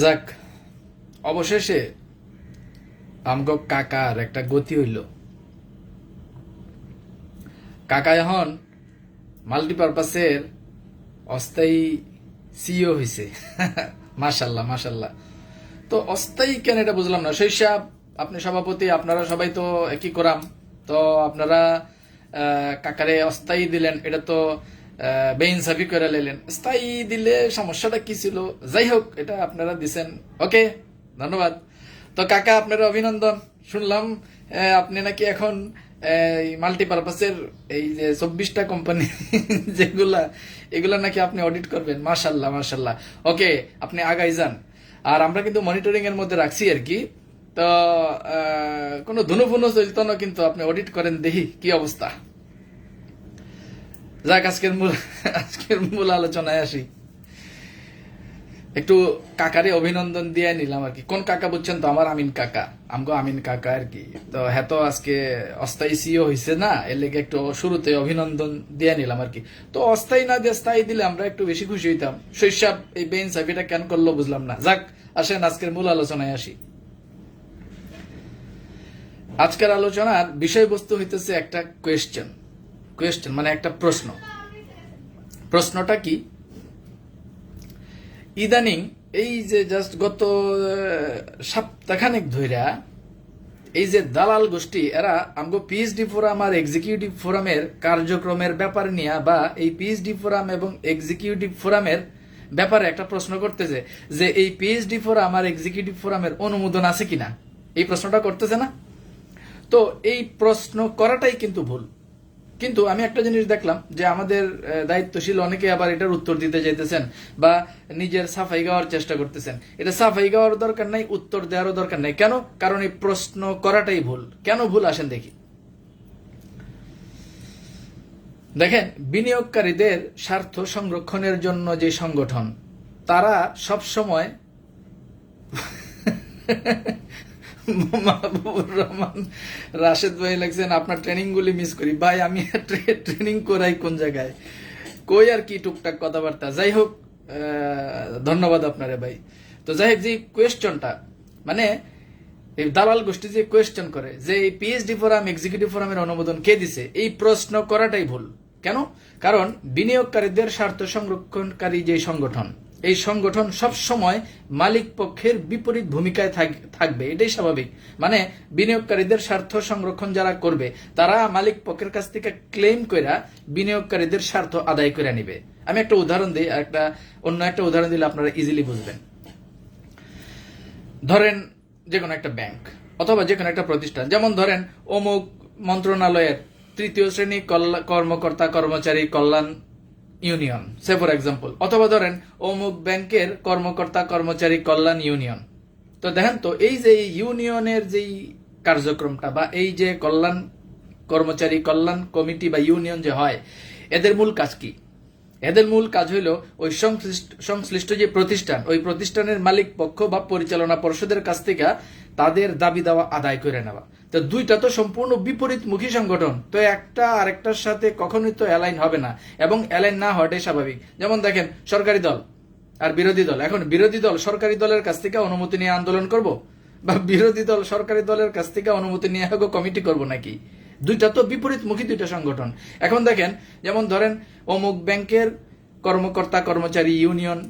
যাক, অবশেষে আমগো কাকার একটা গতি হইল। কাকা এখন মাল্টিপারপাসের অস্থায়ী সিইও হয়েছে। মাশাল্লাহ মাশাল্লাহ। তো অস্থায়ী কেন এটা বুঝলাম না। শৈশব আপনি সভাপতি, আপনারা সবাই তো একই করাম। তো আপনারা কাকারে অস্থায়ী দিলেন, এটা তো বেইনসাফি করে নিলেন। স্থায়ী দিলে সমস্যাটা কি ছিল? যাই হোক, এটা আপনারা দিছেন, ওকে, ধন্যবাদ। তো কাকা, আপনার অভিনন্দন। শুনলাম আপনি নাকি এখন মাল্টিপারপাসের এই যে 24টা কোম্পানি যেগুলা, এগুলা নাকি আপনি অডিট করবেন। মাশাল্লাহ মাশাল্লাহ। ওকে, আপনি আগাই যান। আর আমরা কিন্তু মনিটরিং এর মধ্যে রাখছি আর কি। তো কোনো ধুনুফুনো চলতো না, কিন্তু আপনি অডিট করেন, দেখি কি অবস্থা। যাক, আজকের মূল আলোচনায় আসি। একটু কাকারে অভিনন্দন দিয়ে নিলাম আর কি। কোন কাকা বুঝছেন তো? আমার আমিন কাকা, আমগো আমিন কাকা আর কি। তো হ্যাঁ, তো আজকে অস্থায়ী সিও হয়েছে না, এর লেগে একটু শুরুতে অভিনন্দন দিয়ে নিলাম আর কি। তো অস্থায়ী না দিয়ে স্থায়ী দিলে আমরা একটু বেশি খুশি হইতাম। শৈশব এই বেইনসাফিটা কেন করলো বুঝলাম না। যাক, আসেন আজকের মূল আলোচনায় আসি। আজকের আলোচনার বিষয়বস্তু হইতেছে একটা কোয়েশ্চেন মানে একটা প্রশ্ন। প্রশ্নটা কি? ইদানিং এই যে জাস্ট গত সপ্তাহখানেক ধইরা এই যে দালাল গোষ্ঠী, এরা আমগো পিএইচডি ফোরাম আর এক্সিকিউটিভ ফোরামের কার্যক্রমের ব্যাপার নিয়ে, বা এই পিএইচডি ফোরাম এবং এক্সিকিউটিভ ফোরামের ব্যাপারে একটা প্রশ্ন করতেছে যে এই পিএইচডি ফোরাম আর এক্সিকিউটিভ ফোরামের অনুমোদন আছে কিনা, এই প্রশ্নটা করতেছে না? তো এই প্রশ্ন করাটাই কিন্তু ভুল। কিন্তু আমি একটা জিনিস দেখলাম যে আমাদের দায়িত্বশীল অনেকে আবার এটার উত্তর দিতে চাইতেছেন বা নিজের সাফাই গাওয়ার চেষ্টা করতেছেন। এটা সাফাই গাওয়ার দরকার নাই, উত্তর দেওয়ারও দরকার নাই। কেন? কারণ এই প্রশ্ন করাটাই ভুল। কেন ভুল আসেন দেখি। দেখেন, বিনিয়োগকারীদের স্বার্থ সংরক্ষণের জন্য যে সংগঠন, তারা সব সময় মাহবুবুর রহমান রাশেদ ভাই লাগছেন, আপনার ট্রেনিং গুলি মিস করি ভাই। আমি ট্রেনিং করাই কোন জায়গায়, কই আর কি টুকটাক কথাবার্তা। যাই হোক, ধন্যবাদ আপনারে ভাই। তো যাই হোক, যে কোয়েশ্চনটা মানে এই দালাল গোষ্ঠী যে কোয়েশ্চন করে যে এই পিএইচডি ফোরাম এক্সিকিউটিভ ফোরামের অনুমোদন কে দিছে, এই প্রশ্ন করাটাই ভুল। কেন? কারণ বিনিয়োগকারীদের স্বার্থ সংরক্ষণকারী যে সংগঠন, এই সংগঠন সব সময় মালিক পক্ষের বিপরীত ভূমিকায় থাকবে, এটাই স্বাভাবিক। মানে বিনিয়োগকারীদের স্বার্থ সংরক্ষণ যারা করবে, তারা মালিক পক্ষের কাছ থেকে ক্লেম করে বিনিয়োগকারীদের স্বার্থ আদায় করে নিবে। আমি একটা উদাহরণ দিই, অন্য একটা উদাহরণ দিলে আপনারা ইজিলি বুঝবেন। ধরেন যে কোনো একটা ব্যাংক অথবা যে কোনো একটা প্রতিষ্ঠান, যেমন ধরেন অমুক মন্ত্রণালয়ের ৩য় শ্রেণী কর্মকর্তা কর্মচারী কল্যাণ ইউনিয়ন, সে ফর এক্সাম্পল। অথবা ধরেন অমুক ব্যাংকের কর্মকর্তা কর্মচারী কল্যাণ ইউনিয়ন। তো দেখেন তো, এই যে ইউনিয়নের যেই কার্যক্রমটা বা এই যে কল্যাণ কর্মচারী কল্যাণ কমিটি বা ইউনিয়ন যে হয়, এদের মূল কাজ কি? এদের মূল কাজ হইল ওই সংশ্লিষ্ট যে প্রতিষ্ঠান, ওই প্রতিষ্ঠানের মালিক পক্ষ বা পরিচালনা পর্ষদের কাছ থেকে তাদের দাবি দাওয়া আদায় করে নেওয়া। তো দুইটা তো সম্পূর্ণ বিপরীতমুখী সংগঠন, তো একটা আরেকটার সাথে কখনোই তো অ্যালাইন হবে না, এবং অ্যালাইন না হওয়াটাই স্বাভাবিক। যেমন দেখেন, সরকারি দল আর বিরোধী দল। এখন বিরোধী দল সরকারি দলের কাছ থেকে অনুমতি নিয়ে আন্দোলন করব, বা বিরোধী দল সরকারি দলের কাছ থেকে অনুমতি নিয়ে কমিটি করব নাকি? দুইটা তো বিপরীতমুখী দুইটা সংগঠন। এখন দেখেন, যেমন ধরেন অমুক ব্যাংকের কর্মকর্তা কর্মচারী ইউনিয়ন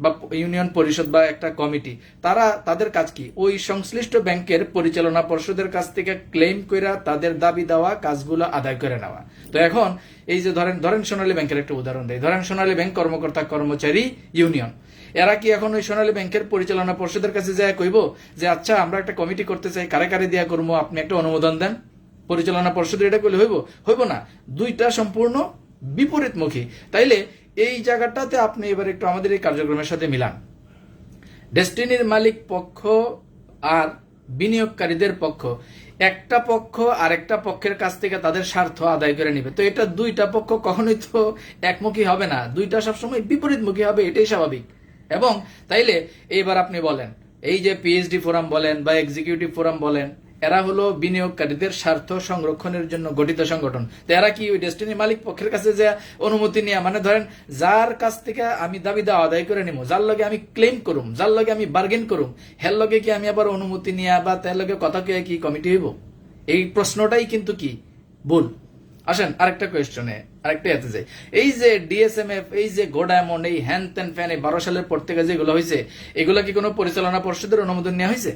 বা ইউনিয়ন পরিষদ বা একটা কমিটি, তাদের কাজ কি? ওই সংশ্লিষ্ট ব্যাংকের পরিচালনা পর্ষদের কাছ থেকে ক্লেম করে তাদের দাবি দেওয়া কাজগুলো আদায় করে নেওয়া। তো এখন এই যে ধরেন সোনালী ব্যাংকের একটা উদাহরণ দেয়। ধরেন সোনালী ব্যাংক কর্মকর্তা কর্মচারী ইউনিয়ন, এরা কি এখন ওই সোনালী ব্যাংকের পরিচালনা পর্ষদের কাছে যায় কইব যে আচ্ছা, আমরা একটা কমিটি করতে চাই, কারে কারে দিয়া করবো, আপনি একটা অনুমোদন দেন? পরিচালনা পর্ষদের এটা করলে হইব না। দুইটা সম্পূর্ণ বিপরীতমুখী। তাইলে এই জায়গাটাতে আপনি এবার একটু আমাদের এই কার্যক্রমের সাথে মিলান। ডেস্টিনির মালিক পক্ষ আর বিনিয়োগকারীদের পক্ষ, একটা পক্ষ আরেকটা পক্ষের কাছ থেকে তাদের স্বার্থ আদায় করে নিবে। তো এটা দুইটা পক্ষ কখনোই তো একমুখী হবে না, দুইটা সবসময় বিপরীতমুখী হবে, এটাই স্বাভাবিক। এবং তাইলে এইবার আপনি বলেন, এই যে পিএইচডি ফোরাম বলেন বা এক্সিকিউটিভ ফোরাম বলেন, এরা হলো বিনিয়োগকারীদের স্বার্থ সংরক্ষণের জন্য গঠিত সংগঠন। তো এরা কি ওই ডেস্টিনি মালিক পক্ষের কাছে যে অনুমতি নিয়ে, মানে ধরেন যার কাছ থেকে আমি দাবি দেওয়া আদায় করে নিব, যার লগে আমি ক্লেম করুম, যার লগে আমি বার্গেন করুম, হের লগে কি আমি আবার অনুমতি নিয়ে বা তার লগে কথা কে কি কমিটি হইব? এই প্রশ্নটাই কিন্তু কি ভুল। আসেন আরেকটা কোয়েশ্চনে, আরেকটা এতে যাই। এই যে ডিএসএমএফ, এই যে গো ডায়মন্ড, এই হ্যান ত্যান ফ্যান, এই 12 সালের পর থেকে যেগুলো হয়েছে, এগুলো কি কোনো পরিচালনা পর্ষদের অনুমোদন নেওয়া হয়েছে?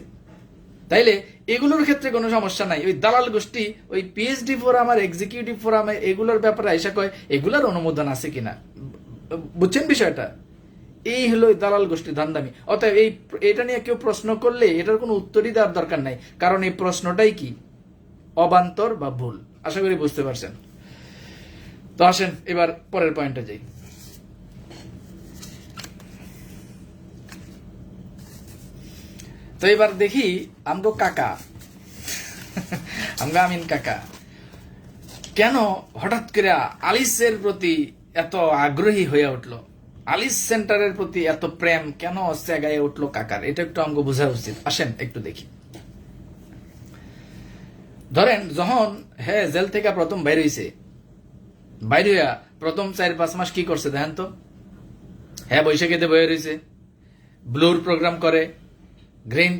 তাইলে এগুলোর ক্ষেত্রে কোনো সমস্যা নাই। ওই দালাল গোষ্ঠী ওই পিএইচডি ফোরাম আর এক্সিকিউটিভ ফোরামে এগুলোর ব্যাপারে আইসা কয় এগুলোর অনুমোদন আছে কিনা। বুঝছেন বিষয়টা? এই হলো দালাল গোষ্ঠী ধান্দামি। অতএব এটা নিয়ে কেউ প্রশ্ন করলে এটার কোনো উত্তরই দেওয়ার দরকার নাই, কারণ এই প্রশ্নটাই কি অবান্তর বা ভুল। আশা করি বুঝতে পারছেন। তো আসেন এবার পরের পয়েন্টে যাই। তো এবার দেখি আমগো কাকা, আমগো আমিন কাকা কেন হঠাৎ করে আলিসের প্রতি এত আগ্রহী হয়ে উঠলো, আলিস সেন্টারের প্রতি এত প্রেম কেন জায়গায় উঠলো কাকার, এটা একটু আমগো বোঝা উচিত। আসেন একটু দেখি। ধরেন যখন হ্যাঁ জেল থেকে প্রথম বাইর হইছে, বাইর হইয়া প্রথম 4-5 মাস কি করছে দেখেন তো। হ্যাঁ বৈশাখীতে বয়ে রয়েছে, ব্লুর প্রোগ্রাম করে, গ্রিন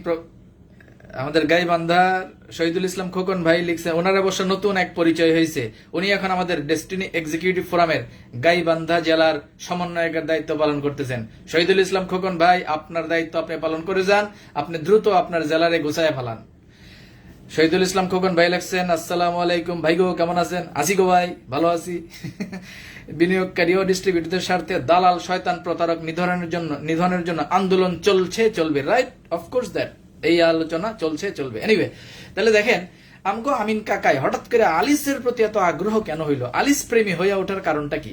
আমাদের গাইবান্ধার শহীদুল ইসলাম খোকন ভাই লিখছে, ওনার অবশ্য নতুন এক পরিচয় হয়েছে। উনি এখন আমাদের ডেস্টিনি এক্সিকিউটিভ ফোরামের গাইবান্ধা জেলার সমন্বয়কের দায়িত্ব পালন করতেছেন। শহীদুল ইসলাম খোকন ভাই, আপনার দায়িত্ব আপনি পালন করে যান, আপনি দ্রুত আপনার জেলারে গুছায় ফেলান। শহীদুল ইসলাম খোকন ভাই লিখছেন, আসসালামু আলাইকুম ভাই গো, কেমন আছেন? আছি গো ভাই, ভালো আছি। বিনিয়োগকারী ও ডিস্ট্রিবিউটরদের স্বার্থে দালাল শয়তান প্রতারক নিধনের জন্য আন্দোলন চলছে, চলবে। রাইট, অফকোর্স দ্যাট, এই আলোচনা চলছে, চলবে। এনিওয়ে, তাহলে দেখেন আমগো আমিন কাকাই হঠাৎ করে আলিসের প্রতি এত আগ্রহ কেন হইল? আলিস প্রেমী হইয়া ওঠার কারণটা কি?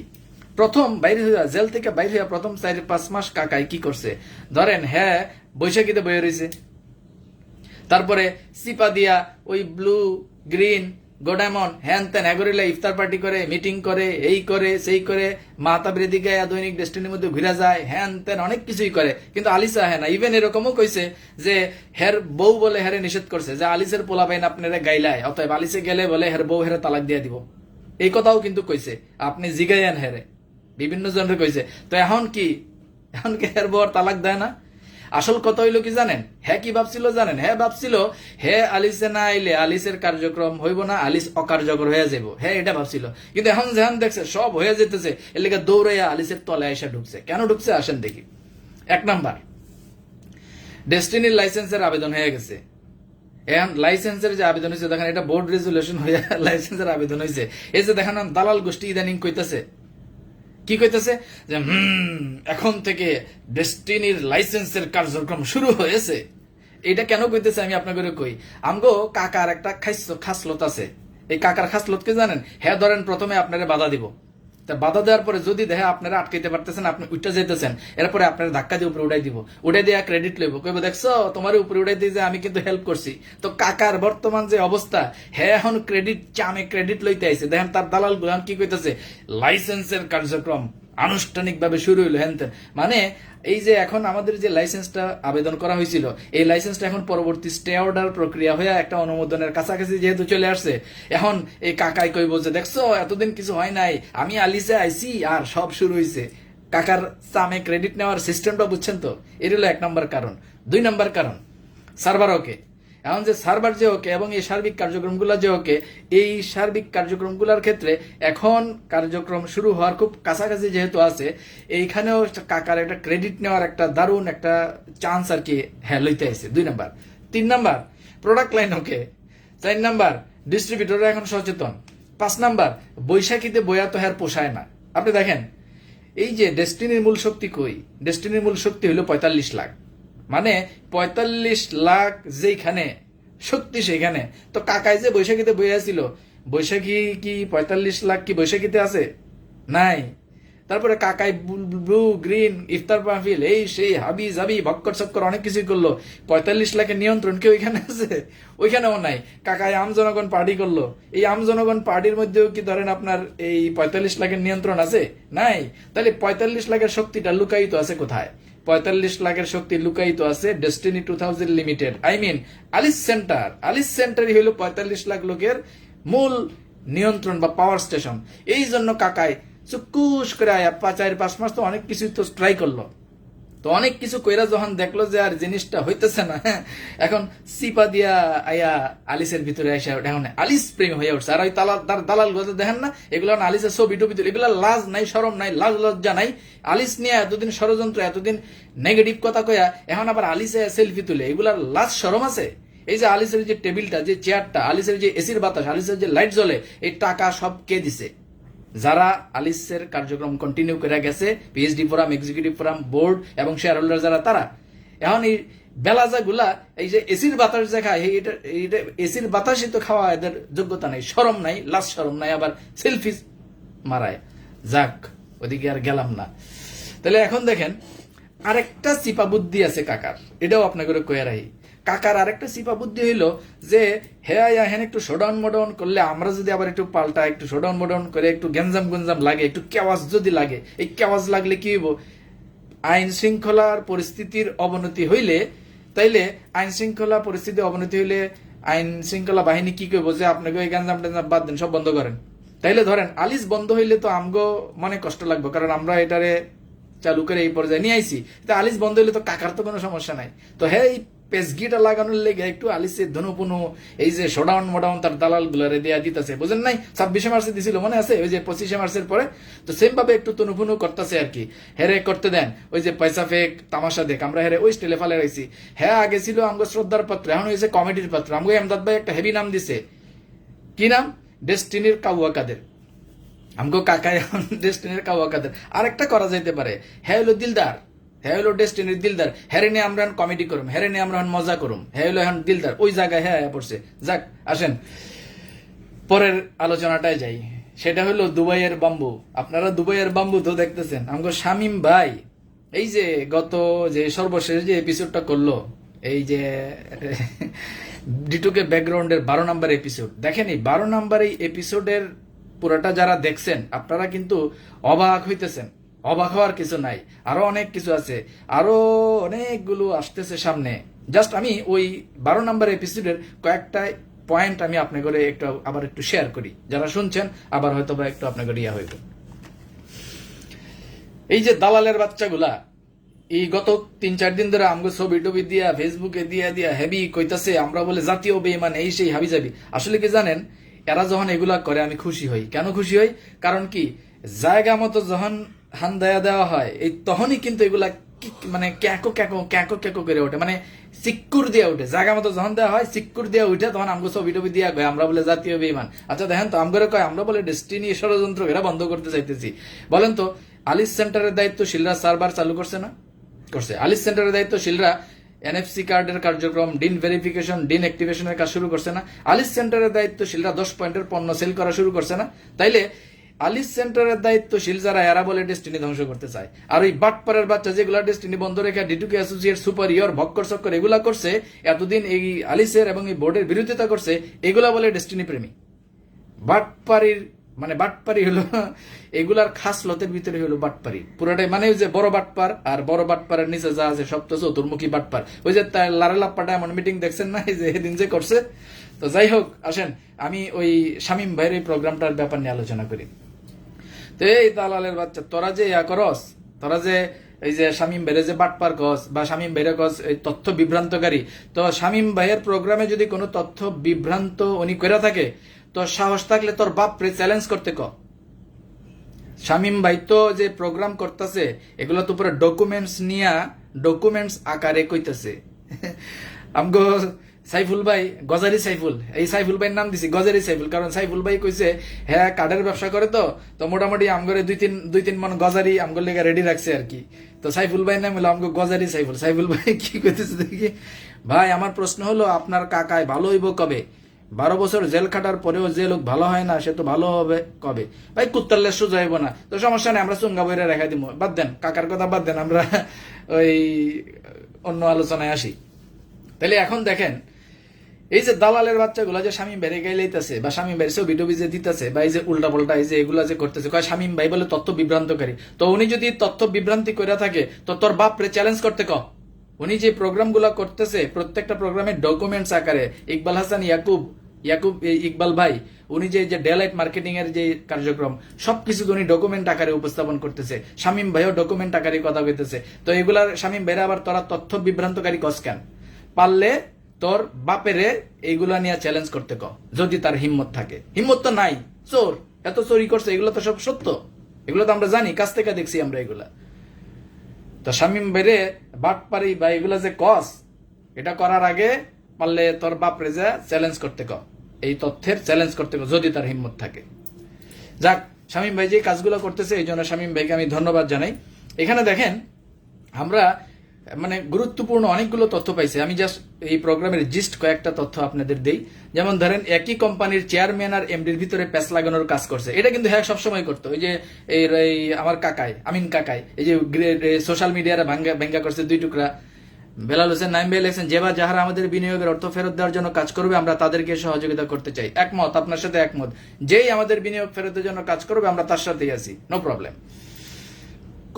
প্রথম বাইরে হইয়া, জেল থেকে বাইরে হইয়া প্রথম 4-5 মাস কাকাই কি করছে? ধরেন হ্যাঁ বৈশাখীতে বয়ে রয়েছে, তারপরে সিপা দিয়া ওই ব্লু গ্রিন গোডামন হ্যান ত্যান এগোরিলা ইফতার পার্টি করে, মিটিং করে, এই করে সেই করে, মাতা বৃদ্ধি গায়া দৈনিক ডেস্টিনির মধ্যে ঘুরে যায়, হ্যান ত্যান অনেক কিছুই করে, কিন্তু আলিসা হ্যাঁ না। ইভেন এরকমও কইছে যে হের বউ বলে হেরে নিষেধ করছে যে আলিসের পোলা পাইন আপনারা গাইলায়, অতএব আলিসে গেলে বলে হের বউ হেরে তালাক দিয়ে দিব। এই কথাও কিন্তু কইছে, আপনি জিগাইয়ান হেরে, বিভিন্ন জনের কইছে। তো এখন কি হের বউ আর তালাক দেয় না? আসল কথা হইলো কি জানেন? হ্যাঁ কি ভাবছিল জানেন? হ্যাঁ ভাবছিল হ্যাঁ আলিসে না আইলে আলিসের কার্যক্রম হইব না, আলিস অকার্যকর হয়ে যাব। হ্যাঁ এটা ভাবছিল, কিন্তু এখন যেমন দেখছে সব হয়ে যেতেছে, এর লেগে দৌড়াইয়া আলিসের তলে আইসা ঢুকছে। কেন ঢুকছে আসেন দেখি। 1 নাম্বার, ডেস্টিনির লাইসেন্সের আবেদন হয়ে গেছে। এখন লাইসেন্সের যে আবেদন হয়েছে দেখেন, এটা বোর্ড রেজুলেশন হয়ে লাইসেন্সের আবেদন হয়েছে। এই যে দেখেন দালাল গোষ্ঠী ইদানিং কইতেছে, কি কইতেছে যে এখন থেকে ডেস্টিনির লাইসেন্সের কার্যক্রম শুরু হয়েছে। এটা কেন কইতেছে আমি আপনাকে কই, আমগো কাকার একটা খাসলত আছে। এই কাকার খাসলত কি জানেন? হ্যাঁ ধরেন প্রথমে আপনারা বাধা দিব, তা বাধা দেওয়ার পরে যদি দেখে আপনারা আটকাইতে পারতেছেন, আপনি উঠতে যেতেছেন, এরপরে আপনারা ধাক্কা দিয়ে উপরে উঠাই দিব, উঠে দিয়ে ক্রেডিট লইব, কইব দেখছো তোমার উপরে উঠাই দিয়ে যে আমি কিন্তু হেল্প করছি। তো কাকার বর্তমান যে অবস্থা, হ্যাঁ এখন ক্রেডিট চামে ক্রেডিট লইতে আইছে। দেখেন তার দালাল গুলান কি কইতেছে, লাইসেন্সের কার্যক্রম আনুষ্ঠানিকভাবে শুরু হইলো হ্যান। মানে এই যে এখন আমাদের যে লাইসেন্সটা আবেদন করা হয়েছিল, এই লাইসেন্সটা এখন পরবর্তী স্টে অর্ডার প্রক্রিয়া হয়ে একটা অনুমোদনের কাছাকাছি যেহেতু চলে আসছে, এখন এই কাকাই কইব যে দেখছো এতদিন কিছু হয় নাই, আমি আলিসে আইসি আর সব শুরু হয়েছে। কাকার সামে ক্রেডিট নেওয়ার সিস্টেমটা বুঝছেন তো? এর হলো 1 নম্বর কারণ। 2 নম্বর কারণ, সার্ভার ওকে। এখন যে সার্ভার যে ওকে এবং এই সার্বিক কার্যক্রমগুলো যে ওকে, এই সার্বিক কার্যক্রমগুলোর ক্ষেত্রে এখন কার্যক্রম শুরু হওয়ার খুব কাছাকাছি যেহেতু আছে, এইখানেও কাকার একটা ক্রেডিট নেওয়ার একটা দারুণ একটা চান্স আর কি হ্যাঁ লইতে আসছে। 2 নম্বর। 3 নম্বর, প্রোডাক্ট লাইন ওকে। 4 নম্বর, ডিস্ট্রিবিউটররা এখন সচেতন। 5 নম্বর, বৈশাখীতে বইয়া তো হ্যার পোষায় না। আপনি দেখেন এই যে ডেস্টিনির মূল শক্তি কই, ডেস্টিনির মূল শক্তি হলো 45 লাখ, মানে 45 লাখ যেখানে শক্তি সেখানে। তো কাকাই যে বৈশাখীতে বইয়া ছিল, বৈশাখী কি 45 লাখ কি বৈশাখীতে আছে? নাই। তারপরে কাকাই ব্লু গ্রিন ইফতার মাহফিল এই সেই হাবি জাবি ভক্কর চক্কর অনেক কিছুই করলো। 45 লাখের নিয়ন্ত্রণ কি ওইখানে আছে? ওইখানেও নাই। কাকাই আম জনগণ পার্টি করলো, এই আম জনগণ পার্টির মধ্যেও কি ধরেন আপনার এই 45 লাখের নিয়ন্ত্রণ আছে? নাই। তাহলে 45 লাখের শক্তিটা লুকায়িত আছে কোথায়? 45 লাখের শক্তি লুকায়িত আছে ডেস্টিনি 2000 লিমিটেড, আলিস সেন্টার। আলিস সেন্টারই হলো 45 লাখ লোকের মূল নিয়ন্ত্রণ বা পাওয়ার স্টেশন। এই জন্য কাকায় চুকুস করে আয়া 4-5 মাস তো অনেক কিছু তো ট্রাই করলো, তো অনেক কিছু কইরা যখন দেখলো যে আর জিনিসটা হইতেছে না, এখন সিপা দিয়া আয়া আলিসের ভিতরে এসে এখন আলিস প্রেম হয়ে উঠছে। আর ওই দালাল গুলো দেখেন না, এগুলো আলিসের ছবি টবি তুলে, এগুলো লাজ নাই, শরম নাই, লাজ লজ্জা নাই। আলিস নিয়ে এতদিন ষড়যন্ত্র, এতদিন নেগেটিভ কথা কয়া এখন আবার আলিসে সেলফি তুলে, এগুলার লাজ শরম আছে? এই যে আলিসের যে টেবিলটা, যে চেয়ারটা, আলিসের যে এসির বাতাস, আলিসের যে লাইট জ্বলে, এই টাকা সব কে দিছে? যারা আলিসের কার্যক্রম কন্টিনিউ করে গেছে, PhD forum, executive forum, board এবং শেয়ার হোল্ডার যারা, তারা এখন এই বেলাজা গুলা এই যে এসির বাতাস যে খায়, এটা এসির বাতাসই তো খাওয়া এদের যোগ্যতা নাই, শরম নাই, লাজ শরম নাই, আবার সেলফি মারায়। যাক, ওদিকে আর গেলাম না। তাহলে এখন দেখেন আরেকটা চিপা বুদ্ধি আছে কাকার, এটাও আপনাকে কয়ে রাখি। কাকার আরেকটা চিপা বুদ্ধি হইলো যে হ্যাঁ একটু শোডাউন মোডাউন করলে, আমরা যদি আবার একটু পাল্টা একটু শোডাউন মোডাউন করে একটু গেঞ্জাম গুঞ্জাম লাগে, একটু কেওয়াজ যদি লাগে, এই কেওয়াজ লাগলে কি হইব? আইন শৃঙ্খলার পরিস্থিতির অবনতি হইলে, তাইলে আইন শৃঙ্খলা পরিস্থিতির অবনতি হইলে আইন শৃঙ্খলা বাহিনী কি করবো যে আপনাকে ওই গেঞ্জাম টেঞ্জাম বাদ দেন, সব বন্ধ করেন। তাইলে ধরেন আলিস বন্ধ হইলে তো আমগো মনে কষ্ট লাগবে, কারণ আমরা এটারে চালু করে এই পর্যায়ে নিয়ে আইছি। আলিস বন্ধ হইলে তো কাকার তো কোনো সমস্যা নাই। তো হ্যাঁ, এই পেসগিটা লাগানোর লেগে একটু আলিসের ধনুপুনু এই যে শোডাউন মোডাউন তার দালাল গুলারে দেয়া দিতেছে, বুঝেন নাই? 26 মার্চে দিছিল, মনে আছে? ওই যে 25 মার্চের পরে তো সেম ভাবে একটু তনুপুনু করতেছে আর কি। হেরে করতে দেন, ওই যে পয়সা ফেক তামাশা দেখ, আমরা হেরে ওই স্টেলে ফালে রাখছি। হ্যাঁ, আগে ছিল আমগো শ্রদ্ধার পাত্র, এখন হয়েছে কমেডির পাত্র। আমগো এমদাদ ভাই একটা হেভি নাম দিছে, কি নাম? ডেস্টিনির কাউয়া কাদের। আমগো কাকায় ডেস্টিনির কাউয়া কাদের। আরেকটা করা যাইতে পারে, হ্যাঁ হলো দিলদার, হ্যাঁ হলো ডেস্টিনির দিলদার, হ্যারে নিয়ে আমরা কমেডি করুম, হ্যারে নিয়ে আমরা মজা করুম, হ্যাঁ হলো এখন দিলদার, ওই জায়গায় হ্যাঁ পড়ছে। যাক, আসেন পরের আলোচনাটায় যাই। সেটা হলো দুবাইয়ের বাম্বু। আপনারা দুবাইয়ের বাম্বু তো দেখতেছেন, আমগো শামিম ভাই এই যে গত যে সর্বশেষ যে এপিসোডটা করলো, এই যে ডিটুকে ব্যাকগ্রাউন্ডের 12 নম্বর এপিসোড, দেখেন এই 12 নম্বর এই এপিসোডের পুরোটা যারা দেখছেন, আপনারা কিন্তু অবাক হইতেছেন। অবাক হওয়ার কিছু নাই, আরো অনেক কিছু আছে, আরো অনেকগুলো আসতেছে সামনে। জাস্ট আমি ওই 12 নম্বর এপিসোডের কয়েকটা পয়েন্ট আমি আপনাকে একটু আবার একটু শেয়ার করি, যারা শুনছেন আবার হয়তো বা একটু আপনাকে ইয়া হইব। এই যে দালালের বাচ্চাগুলা এই গত 3-4 দিন ধরে আমগো ছবি টবি দিয়া ফেসবুকে দিয়া হেভি কইতাছে আমরা বলে জাতীয় বেঈমান, এই সেই হাবি যাবি। আসলে কি জানেন, এরা যখন এগুলা করে আমি খুশি হই। কেন খুশি হই? কারণ কি, জায়গা মতো যখন হান দেওয়া হয়, এই তখনই কিন্তু এগুলা মানে ক্যাকো ক্যাকো ক্যাকো ক্যাকো করে ওঠে, মানে সিক্কুর দিয়ে উঠে। জায়গা মতো যখন দেওয়া হয়, সিক্কুর দিয়ে উঠে, তখন আমগো ছবি টবি দিয়া কয় আমরা বলে জাতীয় বেঈমান। আচ্ছা দেখেন তো, আমগরে কয় আমরা বলে ডেস্টিনি ষড়যন্ত্র এরা বন্ধ করতে চাইতেছি। বলেন তো, আলিস সেন্টারের দায়িত্বশীলরা সার্ভার চালু করছে না? করছে। আলিস সেন্টারের দায়িত্বশীলরা এনএফসি কার্ডের কার্যক্রম, ডিন ভেরিফিকেশন, ডিন অ্যাক্টিভেশনের কাজ শুরু করছে না? আলিস সেন্টারের দায়িত্বশীলরা 10 পয়েন্টের পণ্য সেল করা শুরু করছে না? তাইলে আলিস সেন্টারের দায়িত্বশীল যারা, এরা বলে ডেস্টিনি ধ্বংস করতে চায়। আর ওই বাটপাড়ার বাচ্চা যেগুলা ডেস্টিনি বন্ধ রেখে ডিটুকে অ্যাসোসিয়েট সুপারিয়র ভক্কর চক্কর এগুলা করছে, এতদিন এই আলিসের এবং এই বোর্ডের বিরোধিতা করছে, এগুলা বলে ডেস্টিনি প্রেমী। বাটপাড়ির মানে বাটপারি হলো এগুলার খাস লতের ভিতরে হলো বাটপারি পুরাটাই, মানে ওই যে বড় বাটপার আর বড় বাটপারের নিচে যা আছে সব তো চতুর্মুখী বাটপার। ওই যে লারেলাপ্পাটা এমন মিটিং দেখছেন না, এই যে এদিন যে করছে। তো যাই হোক, আসেন আমি ওই শামিম ভাইয়ের এই প্রোগ্রামটার ব্যাপার নিয়ে আলোচনা করি। তো এই দালালের বাচ্চা, তোরা যে ইয়া করস, তোরা যে এই যে শামিম ভাইয়ের যে বাটপার কস বা শামিম ভাইয়ের কস এই তথ্য বিভ্রান্তকারী, তো শামিম ভাইয়ের প্রোগ্রামে যদি কোনো তথ্য বিভ্রান্ত উনি করে থাকে, তো সাহস থাকলে তোর বাপরে চ্যালেঞ্জ করতে ক। শামিম ভাই তো যে প্রোগ্রাম করতেছে এগুলো তো পুরো ডকুমেন্টস আকারে কইতেছে। আমগো সাইফুল ভাই, গজারি সাইফুল, এই সাইফুল ভাইয়ের নাম দিছি গজারি সাইফুল, কারণ সাইফুল ভাই কইছে হ্যাঁ কার্ডের ব্যবসা করে, তো মোটামুটি আমগরে 2-3 মন গজারি আমগোর লেগে রেডি রাখছে আর কি। তো সাইফুল ভাই নাম হলো আমগো গজারি সাইফুল। সাইফুল ভাই কি কইতেছে দেখি, ভাই আমার প্রশ্ন হলো আপনার কাকায় ভালো হইব কবে? 12 বছর জেল খাটার পরেও যে লোক ভালো হয় না সে তো ভালো হবে কবে? ভাই কুত্তার লেজ সোজা হইব না, তো সমস্যা নেই, আমরা চুঙ্গা বইরে রেখা দিব, বাদ দেন, কাকার কথা বাদ দেন, আমরা ওই অন্য আলোচনায় আসি। তাহলে এখন দেখেন, এই যে দালালের বাচ্চাগুলা যে শামীম ভাইরে গাইলাইতেছে বা শামীম ভাইয়ের ছবি টবি যে দিতেছে বা এই যে উল্টা পাল্টা এই যে এগুলা যে করতেছে, কয় শামীম ভাই বলে তথ্য বিভ্রান্তকারী। তো উনি যদি তথ্য বিভ্রান্তি করে থাকে তো তোর বাপরে চ্যালেঞ্জ করতে ক। উনি যে প্রোগ্রাম গুলা করতেছে প্রত্যেকটা প্রোগ্রামের ডকুমেন্টস আকারে ইকবাল হাসান ইয়াকুব ইকবাল ভাই উনি যে ডেলাইট মার্কেটিং এর যে কার্যক্রম সবকিছু উনি ডকুমেন্ট আকারে উপস্থাপন করতেছে, শামীম ভাইও ডকুমেন্ট আকারে কথা কইতেছে। তো এগুলার শামীম ভাইরা আবার তোরা তথ্য বিভ্রান্তকারী কস কেন? পারলে তোর বাপেরে এইগুলা নিয়ে চ্যালেঞ্জ করতে ক, যদি তার হিম্মত থাকে। হিম্মত তো নাই, চোর, এত চুরি করছে, এগুলো তো সব সত্য, এগুলো তো আমরা জানি, কাছ থেকে দেখছি আমরা এগুলা। তো শামীম ভাইরে বাটপারি বা এগুলা যে কস, এটা করার আগে পারলে তোর বাপরে যা চ্যালেঞ্জ করতে ক, এই তথ্যের চ্যালেঞ্জ করতে ক, যদি তার হিম্মত থাকে। যাক, শামীম ভাই যে কাজগুলো করতেছে এই জন্য শামীম ভাইকে আমি ধন্যবাদ জানাই। এখানে দেখেন আমরা মানে গুরুত্বপূর্ণ অনেকগুলো তথ্য পাইছি, আমি জাস্ট এই প্রোগ্রামের জিস্ট কয়েকটা তথ্য আপনাদের দেই। যেমন ধরেন একই কোম্পানির চেয়ারম্যান আর এমডির ভিতরে প্যাচ লাগানোর কাজ করছে, এটা কিন্তু হ্যাঁ সবসময় করতো। ওই যে এই আমার কাকাই আমিন কাকাই এই যে সোশ্যাল মিডিয়ার ভাঙ্গা করছে দুই টুকরা। বেলাল হোসেন নাইম ভাই লেখছেন, যেবা যাহারা আমাদের বিনিয়োগের অর্থ ফেরত দেওয়ার জন্য কাজ করবে আমরা তাদেরকে সহযোগিতা করতে চাই। একমত, আপনার সাথে একমত, যেই আমাদের বিনিয়োগ ফেরতের জন্য কাজ করবে আমরা তার সাথেই আছি, নো প্রবলেম।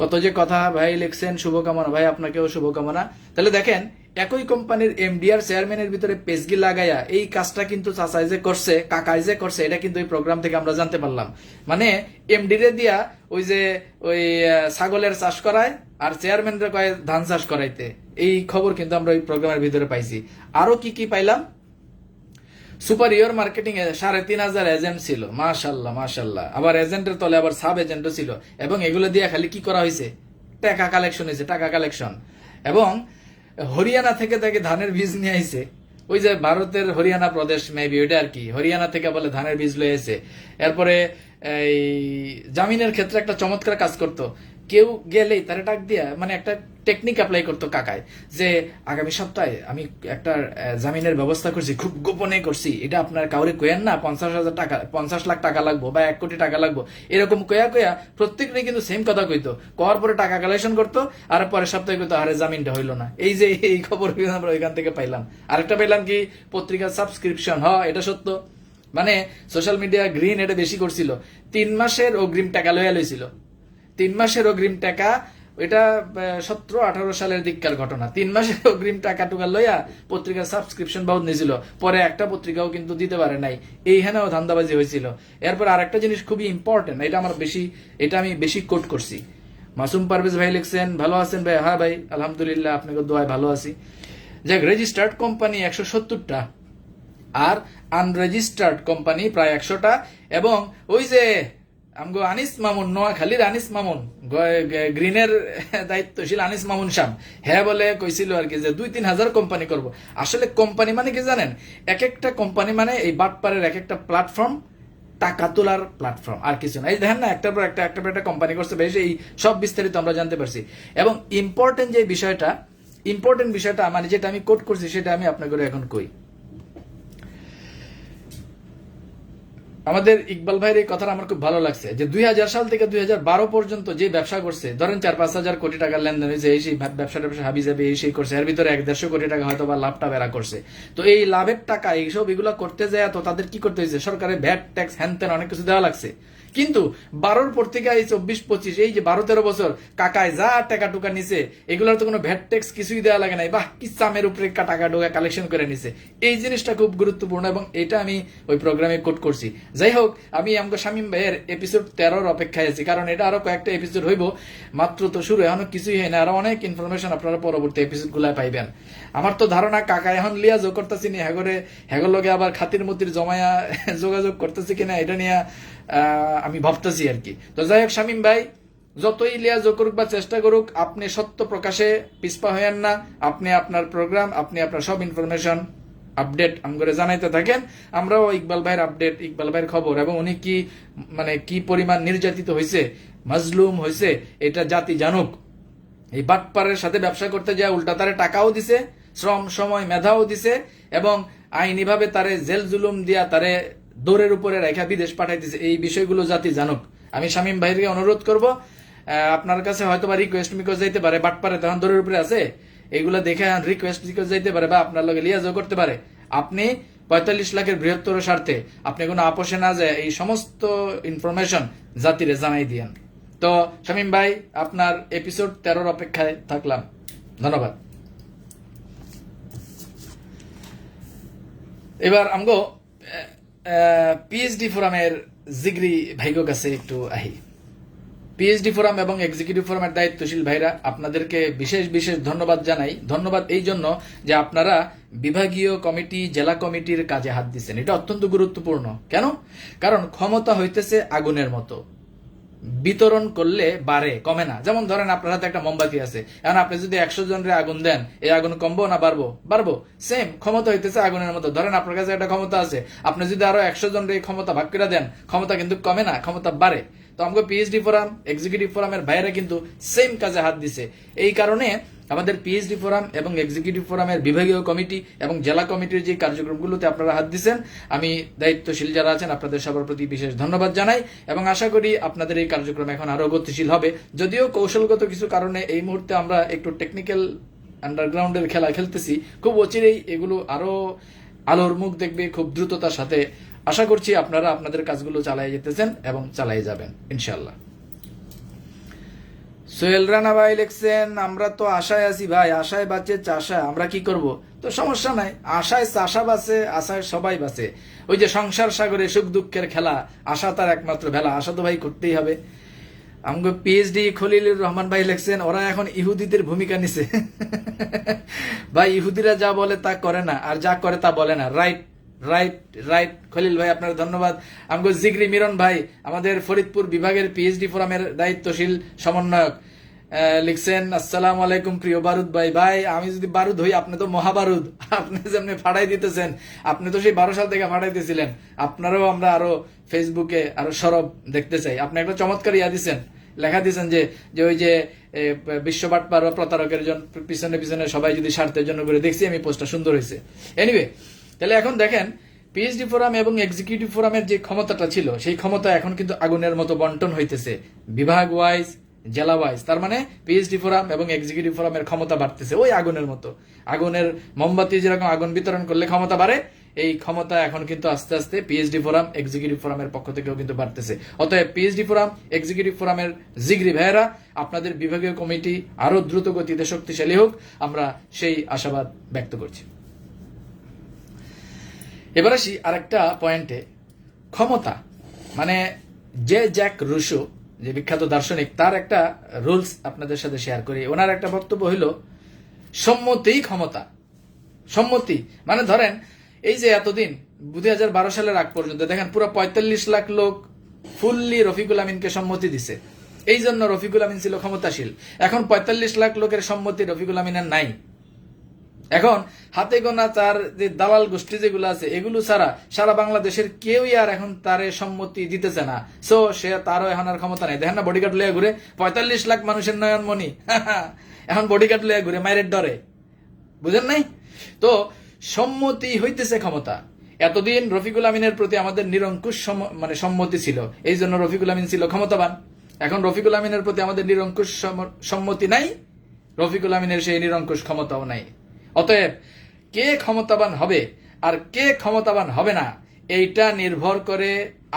কত যে কথা ভাই লিখছেন, শুভকামনা ভাই, আপনাকেও শুভকামনা। তাহলে দেখেন একই কোম্পানির এমডি আর চেয়ারম্যানের ভিতরে পেজগি লাগাইয়া এই কাজটা কিন্তু চাচাই যে করছে, কাকাই যে করছে, এটা কিন্তু ওই প্রোগ্রাম থেকে আমরা জানতে পারলাম। মানে এমডি রে দিয়া ওই যে ওই ছাগলের চাষ করায় আর চেয়ারম্যানরা কয় ধান চাষ করাইতে, এই খবর কিন্তু আমরা ওই প্রোগ্রামের ভিতরে পাইছি। আরো কি কি পাইলাম? সুপারিয়র মার্কেটিং এ ৩,৫০০ এজেন্ট ছিল, মাশাল্লাহ মাশাল্লাহ। আবার এজেন্টের তলে আবার সাব এজেন্টও ছিল, এবং এগুলো দিয়ে খালি কি করা হয়েছে? টাকা কালেকশন হয়েছে, টাকা কালেকশন। এবং হরিয়ানা থেকে তাকে ধানের বীজ নিয়ে আইছে, ওই যে ভারতের হরিয়ানা প্রদেশ মেবি ওইটা আর কি, হরিয়ানা থেকে বলে ধানের বীজ লয়ে এসে। এরপরে এই জামিনের ক্ষেত্রে একটা চমৎকার কাজ করতো, কেউ গেলেই তারা ডাক দিয়া মানে একটা টেকনিক অ্যাপ্লাই করতো কাকায়, যে আগামী সপ্তাহে আমি একটা জামিনের ব্যবস্থা করছি, খুব গোপনে করছি, এটা আপনার কাউরে কয়েন না, 50,000 টাকা 50 লাখ টাকা লাগবো বা 1 কোটি টাকা লাগবো, এরকম কয়া প্রত্যেকটাই কিন্তু সেম কথা কইতো। কওয়ার পরে টাকা কালেকশন করতো, আর পরের সপ্তাহে কইতো আরে জামিনটা হইলো না। এই যে এই খবর আমরা ওইখান থেকে পাইলাম। আরেকটা পাইলাম কি, পত্রিকার সাবস্ক্রিপশন, এটা সত্য। মানে সোশ্যাল মিডিয়া গ্রিন এটা বেশি করছিল, 3 মাসের অগ্রিম টাকা লইয়া লইছিল, 3 মাসের অগ্রিম টাকা, এটা 17-18 সালের দিককার ঘটনা। 3 মাসের অগ্রিম টাকা টুকা লইয়া পত্রিকার সাবস্ক্রিপশন বহুত নিয়েছিল, পরে একটা পত্রিকাও কিন্তু দিতে পারে নাই, এইখানেও ধান্দাবাজি হয়েছিল। এরপর আরেকটা জিনিস খুবই ইম্পর্টেন্ট, এটা আমি বেশি কোট করছি। মাসুম পারভেজ ভাই লিখছেন, ভালো আছেন ভাই? হ্যাঁ ভাই আলহামদুলিল্লাহ, আপনাকে দোয়ায় ভালো আছি। যাক, রেজিস্টার্ড কোম্পানি 170টা আর আনরেজিস্টার্ড কোম্পানি প্রায় 100টা। এবং ওই যে আমগো আনিস মামুন, নোয়াখালীর আনিস মামুন, গ্রিনের দায়িত্বশীল আনিস মামুন সাহেব, হ্যাঁ বলে কইছিল আর কি যে 2-3 হাজার কোম্পানি করব। আসলে কোম্পানি মানে কি জানেন? এক একটা কোম্পানি মানে এই বাটপারের এক একটা প্ল্যাটফর্ম, টাকা তোলার প্ল্যাটফর্ম, আর কিছু না। এই দেখেন না, একটার পর একটা কোম্পানি করছে, বেশ এই সব বিস্তারিত আমরা জানতে পারছি। এবং ইম্পর্টেন্ট বিষয়টা মানে যেটা আমি কোট করছি সেটা আমি আপনাকে এখন কই। আমাদের ইকবাল ভাইয়ের এই কথাটা আমার খুব ভালো লাগছে, যে 2000 সাল থেকে 2012 পর্যন্ত যে ব্যবসা করছে, ধরেন 4-5 হাজার কোটি টাকার লেনদেন হয়েছে, এই সেই ব্যবসা হাবি যাবে এই সেই করছে, এর ভিতরে 1-150 কোটি টাকা হয়তো বা লাভটা বেড়া করছে। তো এই লাভের টাকা এগুলো করতে যায়, তো তাদের কি করতে হয়েছে? সরকারের ভ্যাট ট্যাক্স হ্যান অনেক কিছু দেওয়া লাগছে। কিন্তু 12-র পর থেকে এই 24-25 এই যে 12-13 বছর কাকায় যা টাকা টুকা নিছে, এগুলোর তো কোনো ভ্যাট ট্যাক্স কিছুই দেওয়া লাগে নাই, বাহ কি চামের উপরে টাকা টুকা কালেকশন করে নিছে। এই জিনিসটা খুব গুরুত্বপূর্ণ, এবং এটা আমি ওই প্রোগ্রামে কোট করছি। যাই হোক, আমি আমাকে শামীম ভাইয়ের এপিসোড 13-র অপেক্ষায় আছি, কারণ এটা আরো কয়েকটা এপিসোড হইব, মাত্র তো শুরু, এখনো কিছুই হয় না, আরো অনেক ইনফরমেশন আপনারা পরবর্তী এপিসোড গুলায় পাইবেন। আমার তো ধারণা কাকা এখন লিয়া যোগ করতেছি নি, হ্যাগর লগে আবার খাতির মতির জমায়া যোগাযোগ করতেছি কিনা এটা নিয়ে আমি ভাবতেছি আর কি। তো যাই হোক, শামীম ভাই যতই লিয়াজো করুক বা চেষ্টা করুক, আপনি সত্য প্রকাশে পিছপা হইয়েন না। আপনি আপনার প্রোগ্রাম, আপনি আপনার সব ইনফরমেশন আপডেট আমগরে জানাইতে থাকেন। আমরাও ইকবাল ভাইয়ের আপডেট, ইকবাল ভাইয়ের খবর, এবং উনি কি পরিমাণ নির্যাতিত হয়েছে, মাজলুম হয়েছে, এটা জাতি জানুক। এই বাটপারের সাথে ব্যবসা করতে যায়, উল্টা তারে টাকাও দিছে, শ্রম সময় মেধাও দিছে এবং আইনিভাবে তারে জেল জুলুম দিয়া তারে দৌড়ের উপরে রেখা বিদেশ পাঠাইতেছে। এই বিষয়গুলো জাতি জানুক। আমি শামীম ভাইকে অনুরোধ করব, আপনার কাছে হয়তো বা রিকোয়েস্ট মিকোয়েস্ট যাইতে পারে, বাট পারে তখন দৌড়ের উপরে আছে, এগুলো দেখে রিকোয়েস্ট রিকোয়েস্ট যাইতে পারে বা আপনার লগে লিয়াজও করতে পারে। আপনি 45 লাখের বৃহত্তর স্বার্থে আপনি কোনো আপোষে না যায় এই সমস্ত ইনফরমেশন জাতিরে জানাই দিয়েন। তো শামীম ভাই, আপনার এপিসোড 13 অপেক্ষায় থাকলাম। ধন্যবাদ। এবার আমগো পিএইচডি ফোরামের জিগরি ভাইগো কাছে একটু আহি। পিএইচডি ফোরাম এবং এক্সিকিউটিভ ফোরামের দায়িত্বশীল ভাইরা, আপনাদেরকে বিশেষ বিশেষ ধন্যবাদ জানাই। ধন্যবাদ এই জন্য যে আপনারা বিভাগীয় কমিটি, জেলা কমিটির কাজে হাত দিচ্ছেন। এটা অত্যন্ত গুরুত্বপূর্ণ। কেন? কারণ ক্ষমতা হইতেছে আগুনের মতো, বিতরণ করলে বাড়ে, কমে না। যেমন ধরেন আপনার হাতে একটা মোমবাতি আছে, এখন আপনি যদি 100 জনের আগুন দেন, এই আগুন কমবো না বাড়বো? বাড়বো। সেম ক্ষমতা হইতেছে আগুনের মতো। ধরেন আপনার কাছে একটা ক্ষমতা আছে, আপনি যদি আরো 100 জনের এই ক্ষমতা ভাগ করে দেন, ক্ষমতা কিন্তু কমে না, ক্ষমতা বাড়ে। তো আমাকে পিএইচডি ফোরাম, এক্সিকিউটিভ ফোরামের ভাইয়েরা কিন্তু সেম কাজে হাত দিছে। এই কারণে আমাদের পিএইচডি ফোরাম এবং এক্সিকিউটিভ ফোরামের বিভাগীয় কমিটি এবং জেলা কমিটির যে কার্যক্রমগুলোতে আপনারা হাত দিচ্ছেন, আমি দায়িত্বশীল যারা আছেন আপনাদের সবার প্রতি বিশেষ ধন্যবাদ জানাই এবং আশা করি আপনাদের এই কার্যক্রম এখন আরো গতিশীল হবে। যদিও কৌশলগত কিছু কারণে এই মুহূর্তে আমরা একটু টেকনিক্যাল আন্ডারগ্রাউন্ডের খেলা খেলতেছি, খুব অচিরেই এগুলো আরো আলোর মুখ দেখবে খুব দ্রুততার সাথে। আশা করছি আপনারা আপনাদের কাজগুলো চালিয়ে যেতেছেন এবং চালিয়ে যাবেন ইনশাল্লাহ। সোহেল রানা ভাই লিখছেন, আমরা তো আশায় আছি ভাই, আশায় বাঁচে চাষা, আমরা কি করব? তো সমস্যা নাই, আশায় চাষা বাঁচে, আশায় সবাই বাঁচে। ওই যে সংসার সাগরে সুখ দুঃখের খেলা, আশা তার একমাত্র ভেলা, আশা তো ভাই করতেই হবে। আমাকে পিএইচডি খলিলুর রহমান ভাই লিখছেন, ওরা এখন ইহুদিদের ভূমিকা নিছে। ভাই, ইহুদিরা যা বলে তা করে না, আর যা করে তা বলে না। রাইট রাইট রাইট খলিল ভাই, আপনার ধন্যবাদ। আমাকে জিগরি মিরন ভাই, আমাদের ফরিদপুর বিভাগের পিএইচডি ফোরামের দায়িত্বশীল সমন্বয়ক, লিখছেন, আসসালামু আলাইকুম প্রিয় বারুদ ভাই। ভাই, আমি যদি বারুদ হই, আপনি তো মহাবারুদ। আপনি যেমনি ফাটাই দিতেছেন, আপনি তো সেই 12 সাল থেকে ফাটাইতেছিলেন। আপনারও আমরা আরো ফেসবুকে আরো সরব দেখতে চাই। আপনি একটা চমৎকার ইয়া দিচ্ছেন, লেখা দিয়েছেন যে ওই যে বিশ্ববাটপার বা প্রতারকের জন্য পিছনে পিছনে সবাই যদি স্বার্থের জন্য করে, দেখছি আমি পোস্টটা, সুন্দর হয়েছে। এনিওয়ে, তাহলে এখন দেখেন পিএইচডি ফোরাম এবং এক্সিকিউটিভ ফোরামের যে ক্ষমতাটা ছিল, সেই ক্ষমতা এখন কিন্তু আগুনের মতো বন্টন হইতেছে বিভাগ ওয়াইজ, জেলা ওয়াইজ। তার মানে পিএইচডি ফোরাম এবং এক্সিকিউটিভ ফোরামের ক্ষমতা বাড়তেছে ওই আগুনের মতো। আগুনের মোমবাতি যেরকম আগুন বিতরণ করলে ক্ষমতা বাড়ে, এই ক্ষমতা এখন কিন্তু আস্তে আস্তে পিএইচডি ফোরাম, এক্সিকিউটিভ ফোরামের পক্ষ থেকেও কিন্তু বাড়তেছে। অতএব পিএইচডি ফোরাম, এক্সিকিউটিভ ফোরামের জিগরি ভাইয়েরা, আপনাদের বিভাগীয় কমিটি আরো দ্রুত গতিতে শক্তিশালী হোক, আমরা সেই আশাবাদ ব্যক্ত করছি। এবার আসি আরেকটা পয়েন্টে, ক্ষমতা মানে যে জ্যাক রুশো, যে বিখ্যাত দার্শনিক, তার একটা রুলস আপনাদের সাথে শেয়ার করি। ওনার একটা বক্তব্য হইল, সম্মতিই ক্ষমতা। সম্মতি মানে ধরেন এই যে এতদিন 2012 সালের আগ পর্যন্ত দেখেন পুরো 45 লাখ লোক ফুললি রফিকুল আমিনকে সম্মতি দিছে। এই জন্য রফিকুল আমিন ছিল ক্ষমতাশীল। এখন 45 লাখ লোকের সম্মতি রফিকুল আমিনের নাই। এখন হাতে গোনা তার যে দালাল গোষ্ঠী যেগুলো আছে, এগুলো ছাড়া সারা বাংলাদেশের কেউই আর এখন তার সম্মতি দিতেছে না। সো সে তারও এখন আর ক্ষমতা নেই। দেখেন না, বডিগার্ড লইয়া ঘুরে, 45 লাখ মানুষের নয়নমণি এখন বডিগার্ড লইয়া ঘুরে মায়ের ডরে। বুঝেন নাই? তো সম্মতি হইতেছে ক্ষমতা। এতদিন রফিকুল আমিনের প্রতি আমাদের নিরঙ্কুশ মানে সম্মতি ছিল, এই জন্য রফিকুল আমিন ছিল ক্ষমতাবান। এখন রফিকুল আমিনের প্রতি আমাদের নিরঙ্কুশ সম্মতি নাই, রফিকুল আমিনের সেই নিরঙ্কুশ ক্ষমতাও নাই। অতএব কে ক্ষমতাবান হবে আর কে ক্ষমতাবান হবে না, এইটা নির্ভর করে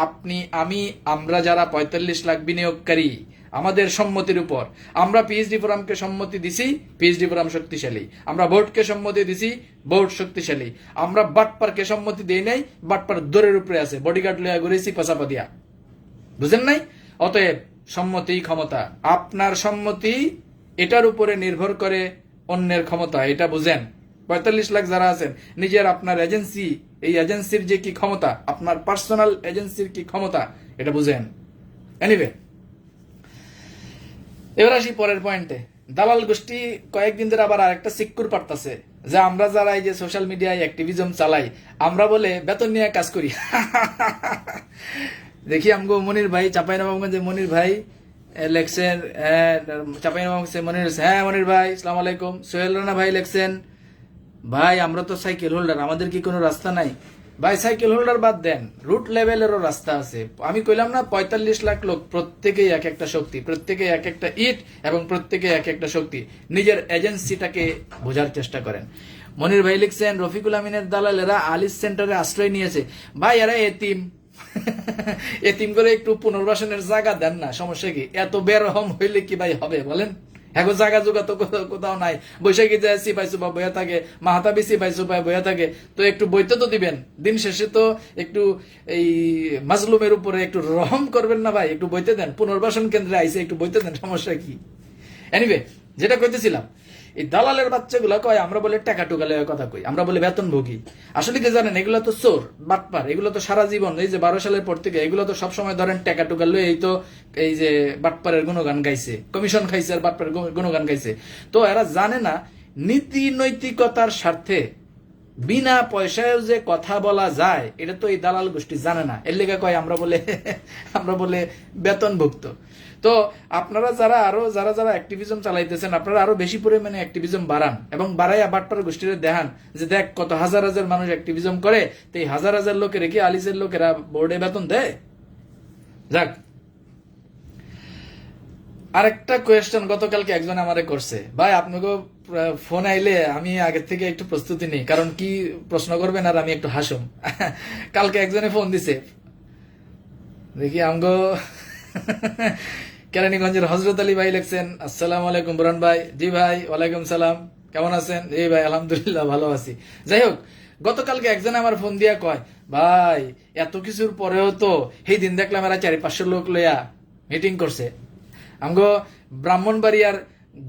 আপনি, আমি, আমরা যারা 45 লাখ বিনিয়োগকারী, আমাদের সম্মতির উপর। আমরা পিএইচডি ফোরামকে সম্মতি দিছি, পিএইচডি ফোরাম শক্তিশালী। আমরা বোর্ডকে সম্মতি দিছি, বোর্ড শক্তিশালী। আমরা বাটপারকে সম্মতি দেই নাই, বাটপার দৌড়ের উপরে আছে, বডিগার্ড লইয়া ঘুরেছি পাশাপা দিয়া। বুঝেন নাই? অতএব সম্মতি ক্ষমতা। আপনার সম্মতি এটার উপরে নির্ভর করে অন্যের ক্ষমতা, এটা বুঝেন। 45 লাখ যারা আছেন, নিজের আপনার এজেন্সি, এই এজেন্সির যে কি ক্ষমতা, আপনার পার্সোনাল এজেন্সির কি ক্ষমতা, এটা বুঝেন। এনিওয়ে, এবার আসি পরের পয়েন্টে। দালাল গোষ্ঠী কয়েকদিন ধরে আবার আরেকটা সিক্কুর পারতাছে যে আমরা যারা এই যে সোশ্যাল মিডিয়ায় অ্যাক্টিভিজম চালাই, আমরা বলে বেতন নিয়ে কাজ করি। দেখি আমগো মনির ভাই, চাঁপাইনবাবগঞ্জে মনির ভাই লেখছেন, চাঁপাইনবাবগঞ্জে মনির, হ্যাঁ মনির ভাই আসসালামু আলাইকুম। সোহেল রানা ভাই লেখছেন, ভাই আমরা তো সাইকেল হোল্ডার, আমাদের কি কোনো রাস্তা নাই? ভাই সাইকেল হোল্ডার বাদ দেন, রুট লেভেলেরও রাস্তা আছে। আমি কইলাম না ৪৫ লাখ লোক, প্রত্যেকেই এক একটা শক্তি, প্রত্যেকে এক একটা ইট এবং প্রত্যেকে এক একটা শক্তি। নিজের এজেন্সিটাকে বোঝার চেষ্টা করেন। মনির ভাই লিখছেন রফিকুল আমিনের দালালেরা আলিস সেন্টারে আশ্রয় নিয়েছে। ভাই এরা এতিম, এতিম করে একটু পুনর্বাসনের জায়গা দেন না, সমস্যা কি? এত বেরহম হইলে কি ভাই হবে বলেন? এখন জায়গা জোগা তো কোথাও নাই, বৈশাখী যায় সিপাই সুপা বইয়া থাকে, মাহাতাবি সিপাই সুপাই বইয়া থাকে, তো একটু বইতে তো দিবেন। দিন শেষে তো একটু এই মাজলুমের উপরে একটু রহম করবেন না ভাই? একটু বইতে দেন, পুনর্বাসন কেন্দ্রে আইসে একটু বইতে দেন, সমস্যা কি? এনিওয়ে, যেটা কইতেছিলাম, এই দালালের বাচ্চাগুলা কয় আমরা বলে টাকা টুকালে কথা কই, আমরা বলে বেতনভোগী। আসলে কি জানেন, এগুলো তো চোর বাটপার, এগুলো তো সারা জীবন, এই যে ১২ সালের পর থেকে এগুলো তো সবসময় ধরেন টাকা টুকালো, এই তো এই যে বাটপারের গুণগান গাইছে, কমিশন খাইছে আর বাটপারের গুণগান গাইছে। তো এরা জানে না নীতি নৈতিকতার স্বার্থে বিনা পয়সায় যে কথা বলা যায়, এটা তো এই দালাল গোষ্ঠী জানে না। এর লেগে কয় আমরা বলে আমরা বলে বেতনভুক্ত। তো আপনারা যারা যারা অ্যাক্টিভিজম চালাইতেছেন, আপনারা আরো বেশি পরিমাণে অ্যাক্টিভিজম বাড়ান এবং বাড়াইয়া বাটপার গোষ্ঠীরে দেখান যে দেখ কত হাজার হাজার মানুষ অ্যাক্টিভিজম করে, তো এই হাজার হাজার লোকের কি আলিসের লোকেরা বোর্ডে বেতন দেয়? যাক, আরেকটা কোয়েশ্চেন গতকালকে একজন আমারে করছে, ভাই আপনাকে ফোন আইলে আমি আগের থেকে একটু প্রস্তুতি নেই, কারণ কি প্রশ্ন করবেন আর আমি একটু হাসুম। কালকে একজনে ফোন দিছে, দেখি আমগো কেরানীগঞ্জের হজরত আলী ভাই লিখছেন, আসসালামু আলাইকুম বুরহান ভাই। জি ভাই, ওয়ালাইকুম সালাম, কেমন আছেন? জি ভাই আলহামদুলিল্লাহ ভালো আছি। যাই হোক, গতকালকে একজন আমার ফোন দিয়া কয়, ভাই এত কিছুর পরেও তো সেই দিন দেখলাম এরা ৪-৫০০ লোক লইয়া মিটিং করছে। আমগো ব্রাহ্মণবাড়িয়ার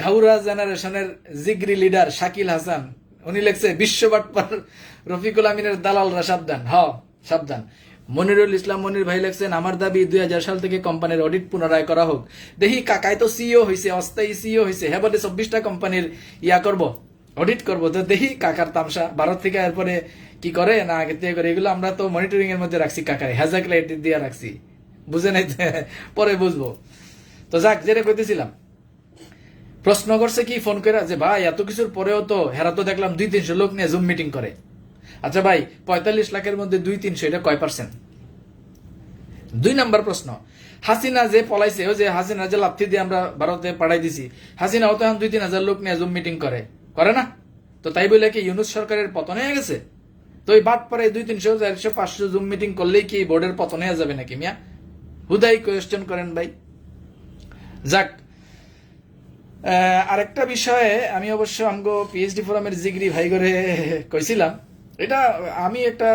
ঘাউরা জেনারেশনের জিগরি লিডার শাকিল হাসান, উনি লেখছে বিশ্ব বাটপার রফিকুল আমিনের দালালরা সাবধান। সাবধান। মনিরুল ইসলাম মনির ভাই লেখছেন, আমার দাবি ২০০০ সাল থেকে কোম্পানির অডিট পুনরায় করা হোক। দেখি কাকায় তো সিইও হয়েছে, অস্থায়ী সিইও হয়েছে, হ্যাঁ বলে ২৪টা কোম্পানির করব, অডিট করবো। তো দেখি কাকার তামসা ভারত থেকে এরপরে কি করে না আগে থেকে করে, এগুলো আমরা তো মনিটরিং এর মধ্যে রাখছি, কাকার হ্যাজাক লাইট দিয়ে রাখছি, বুঝে নাই, পরে বুঝবো। তো যাক, যেটা কইতেছিলাম, প্রশ্ন করছে কি ফোন করে যে ভাই এত কিছুর পরেও তো হেরা তো দেখলাম ২-৩০০ লোক নিয়ে জুম মিটিং করে। আচ্ছা ভাই, ৪৫ লাখের মধ্যে ২-৩০০ এটা কয় পার্সেন্ট? ২ নাম্বার প্রশ্ন, হাসিনা যে পলাইছে, ও যে হাসিনা যে লাথি দিয়ে আমরা ভারতে পাঠাই দিছি, হাসিনা ও তো এখন ২-৩ হাজার লোক নিয়ে জুম মিটিং করে না? তো তাই বলে কি ইউনুস সরকারের পতন হয়ে গেছে? তো এই বাদ পরে ২-৩০০, ৪০০, ৫০০ জুম মিটিং করলেই কি বোর্ডের পতন হয়ে যাবে নাকি মিয়া? হুদাই কোয়েশ্চেন করেন ভাই। যাক, আরেকটা বিষয়ে আমি অবশ্য আমগো পিএইচডি ফোরামের জিগরি ভাই করে কইছিলাম, এটা আমি একটা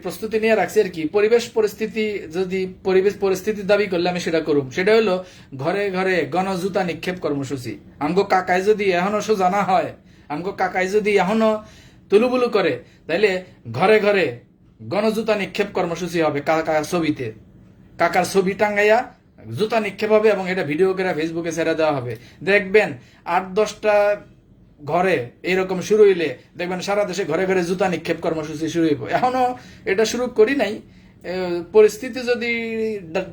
প্রস্তুতি নিয়ে রাখছি আর কি। পরিবেশ পরিস্থিতি দাবি করলে আমি সেটা করুম, সেটা হলো ঘরে ঘরে গণজুতা নিক্ষেপ কর্মসূচি। আমগো কাকায় যদি এখনো সোজা না হয়, আমগো কাকায় যদি এখনো তুলুবুলু করে, তাইলে ঘরে ঘরে গণজুতা নিক্ষেপ কর্মসূচি হবে। কাকার ছবিতে, কাকার ছবি টাঙ্গাইয়া জুতা নিক্ষেপ হবে এবং এটা ভিডিও করে ফেসবুকে ছেড়ে দেওয়া হবে। দেখবেন ৮-১০টা ঘরে এরকম শুরু হইলে দেখবেন সারা দেশে ঘরে ঘরে জুতা নিক্ষেপ কর্মসূচি শুরু হইব। এখনো এটা শুরু করি নাই, পরিস্থিতি যদি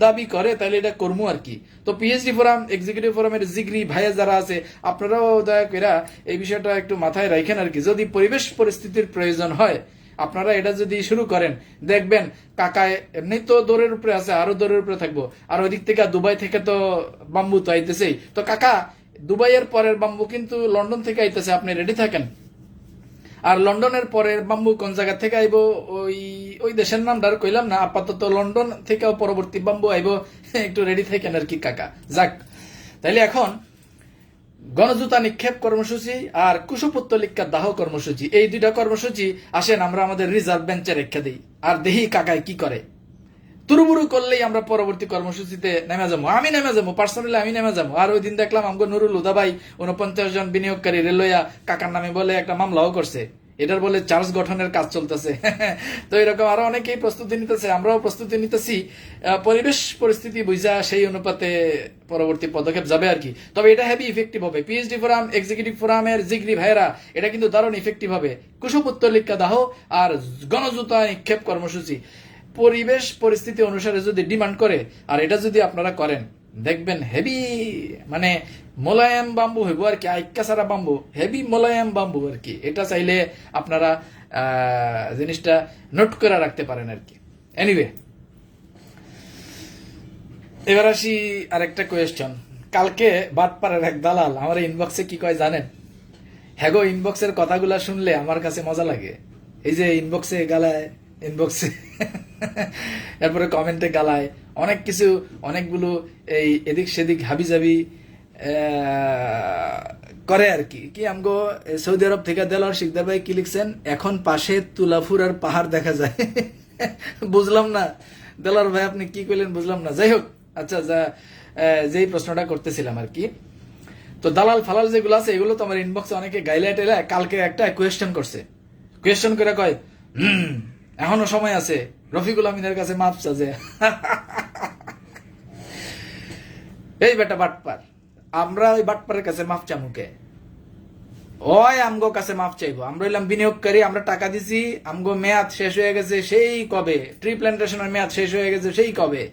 দাবি করে তাহলে এটা করবো আর কি। তো পিএইচডি ফোরাম, এক্সিকিউটিভ ফোরামের জিগরি ভাইয়া যারা আছে, আপনারাও দয়া করে এই বিষয়টা একটু মাথায় রাখেন আর কি। যদি পরিবেশ পরিস্থিতির প্রয়োজন হয়, আপনারা এটা যদি শুরু করেন, দেখবেন কাকায় এমনি তো দৌড়ের উপরে আছে, আরো দৌড়ের উপরে থাকবো। আর ওই দিক থেকে দুবাই থেকে তো বাম্বু তো আইতেছেই। তো কাকা, দুবাইয়ের পরের বাম্বু কিন্তু লন্ডন থেকে আইতেছে, আপনি রেডি থাকেন। আর লন্ডনের পরের বাম্বু কোন জায়গা থেকে আইবো, ওই দেশের নাম আর কইলাম না, আপাতত লন্ডন থেকেও পরবর্তী বাম্বু আইবো, একটু রেডি থাকেন আর কি কাকা। যাক, তাইলে এখন গণজুতা নিক্ষেপ কর্মসূচি আর কুশপুত্তলিকা দাহ কর্মসূচি, এই দুইটা কর্মসূচি আসেন আমরা আমাদের রিজার্ভ বেঞ্চে রেখে দিই, আর দেখি কাকায় কি করে। তুরুবুরু করলেই আমরা পরবর্তী কর্মসূচিতে নেমে যাবো, আমি নেমে যাবো, পার্সোনালি আমি নেমে যাবো। আর ওই দিন দেখলাম আমগো নুরুল হুদা ভাই ৪৯ জন বিনিয়োগকারী রেলওয়া কাকার নামে বলে একটা মামলাও করছে, এটার বলে চার্জ গঠনের কাজ চলতেছে। তো এরকম আরো অনেকেই প্রস্তুতি নিতেছে, আমরাও প্রস্তুতি নিতেছি। পরিবেশ পরিস্থিতি বুঝা সেই অনুপাতে পরবর্তী পদক্ষেপ যাবে আর কি। তবে এটা হেভি ইফেক্টিভ হবে। পিএইচডি ফোরাম, এক্সিকিউটিভ ফোরামের জিগরি ভাইয়েরা, এটা কিন্তু দারুণ ইফেক্টিভ হবে। কুশপুত্তলিকা দাহ আর গণজুতা নিক্ষেপ কর্মসূচি পরিবেশ পরিস্থিতি অনুসারে যদি ডিমান্ড করে, আর এটা যদি আপনারা করেন, দেখবেন হেভি মানে মোলায়েম বাম্বু হইব আর কি, আইক্কা সারা বাম্বু, হেভি মোলায়েম বাম্বু আর কি। এটা চাইলে আপনারা জিনিসটা নোট করে রাখতে পারেন আর কি। এনিওয়ে, এবার আসি আরেকটা কোয়েশ্চন। কালকে বাটপাড়ার এক দালাল আমার ইনবক্সে কি কয় জানেন? হ্যাগো ইনবক্সের কথাগুলা শুনলে আমার কাছে মজা লাগে। এই যে ইনবক্সে গালায়, ইনবক্সে এরপরে কমেন্টে গালায়, অনেক কিছু, অনেকগুলো এই এদিক সেদিক হাবিজাবি করে আর কি। কি আমগো সৌদি আরব থেকে দেলোয়ার শিকদার ভাই কি লিখছেন, এখন পাশে তুলাফুর আর পাহাড় দেখা যায়। বুঝলাম না দেলোয়ার ভাই আপনি কি কইলেন, বুঝলাম না। যাই হোক, আচ্ছা, যেই প্রশ্নটা করতেছিলাম আর কি, তো দালাল ফালাল যেগুলো আছে এগুলো তো আমার ইনবক্সে অনেকে গাইলে টেলে কালকে একটা কোয়েশ্চেন করছে। কোয়েশ্চেন করে কয়, এখনো সময় আছে, রফিকুল আমিনের কাছে মাপ চাজে। এই বেটা বাটপার, আমরা ওই বাটপারের কাছে মাপ চামুকে, ওই আমগো কাছে মাপ চাইবো। আমরা হইলাম বিনিয়োগকারী, আমরা টাকা দিছি, আমগো মেয়াদ শেষ হয়ে গেছে সেই কবে, ট্রি প্ল্যান্টেশনের মেয়াদ শেষ হয়ে গেছে সেই কবে,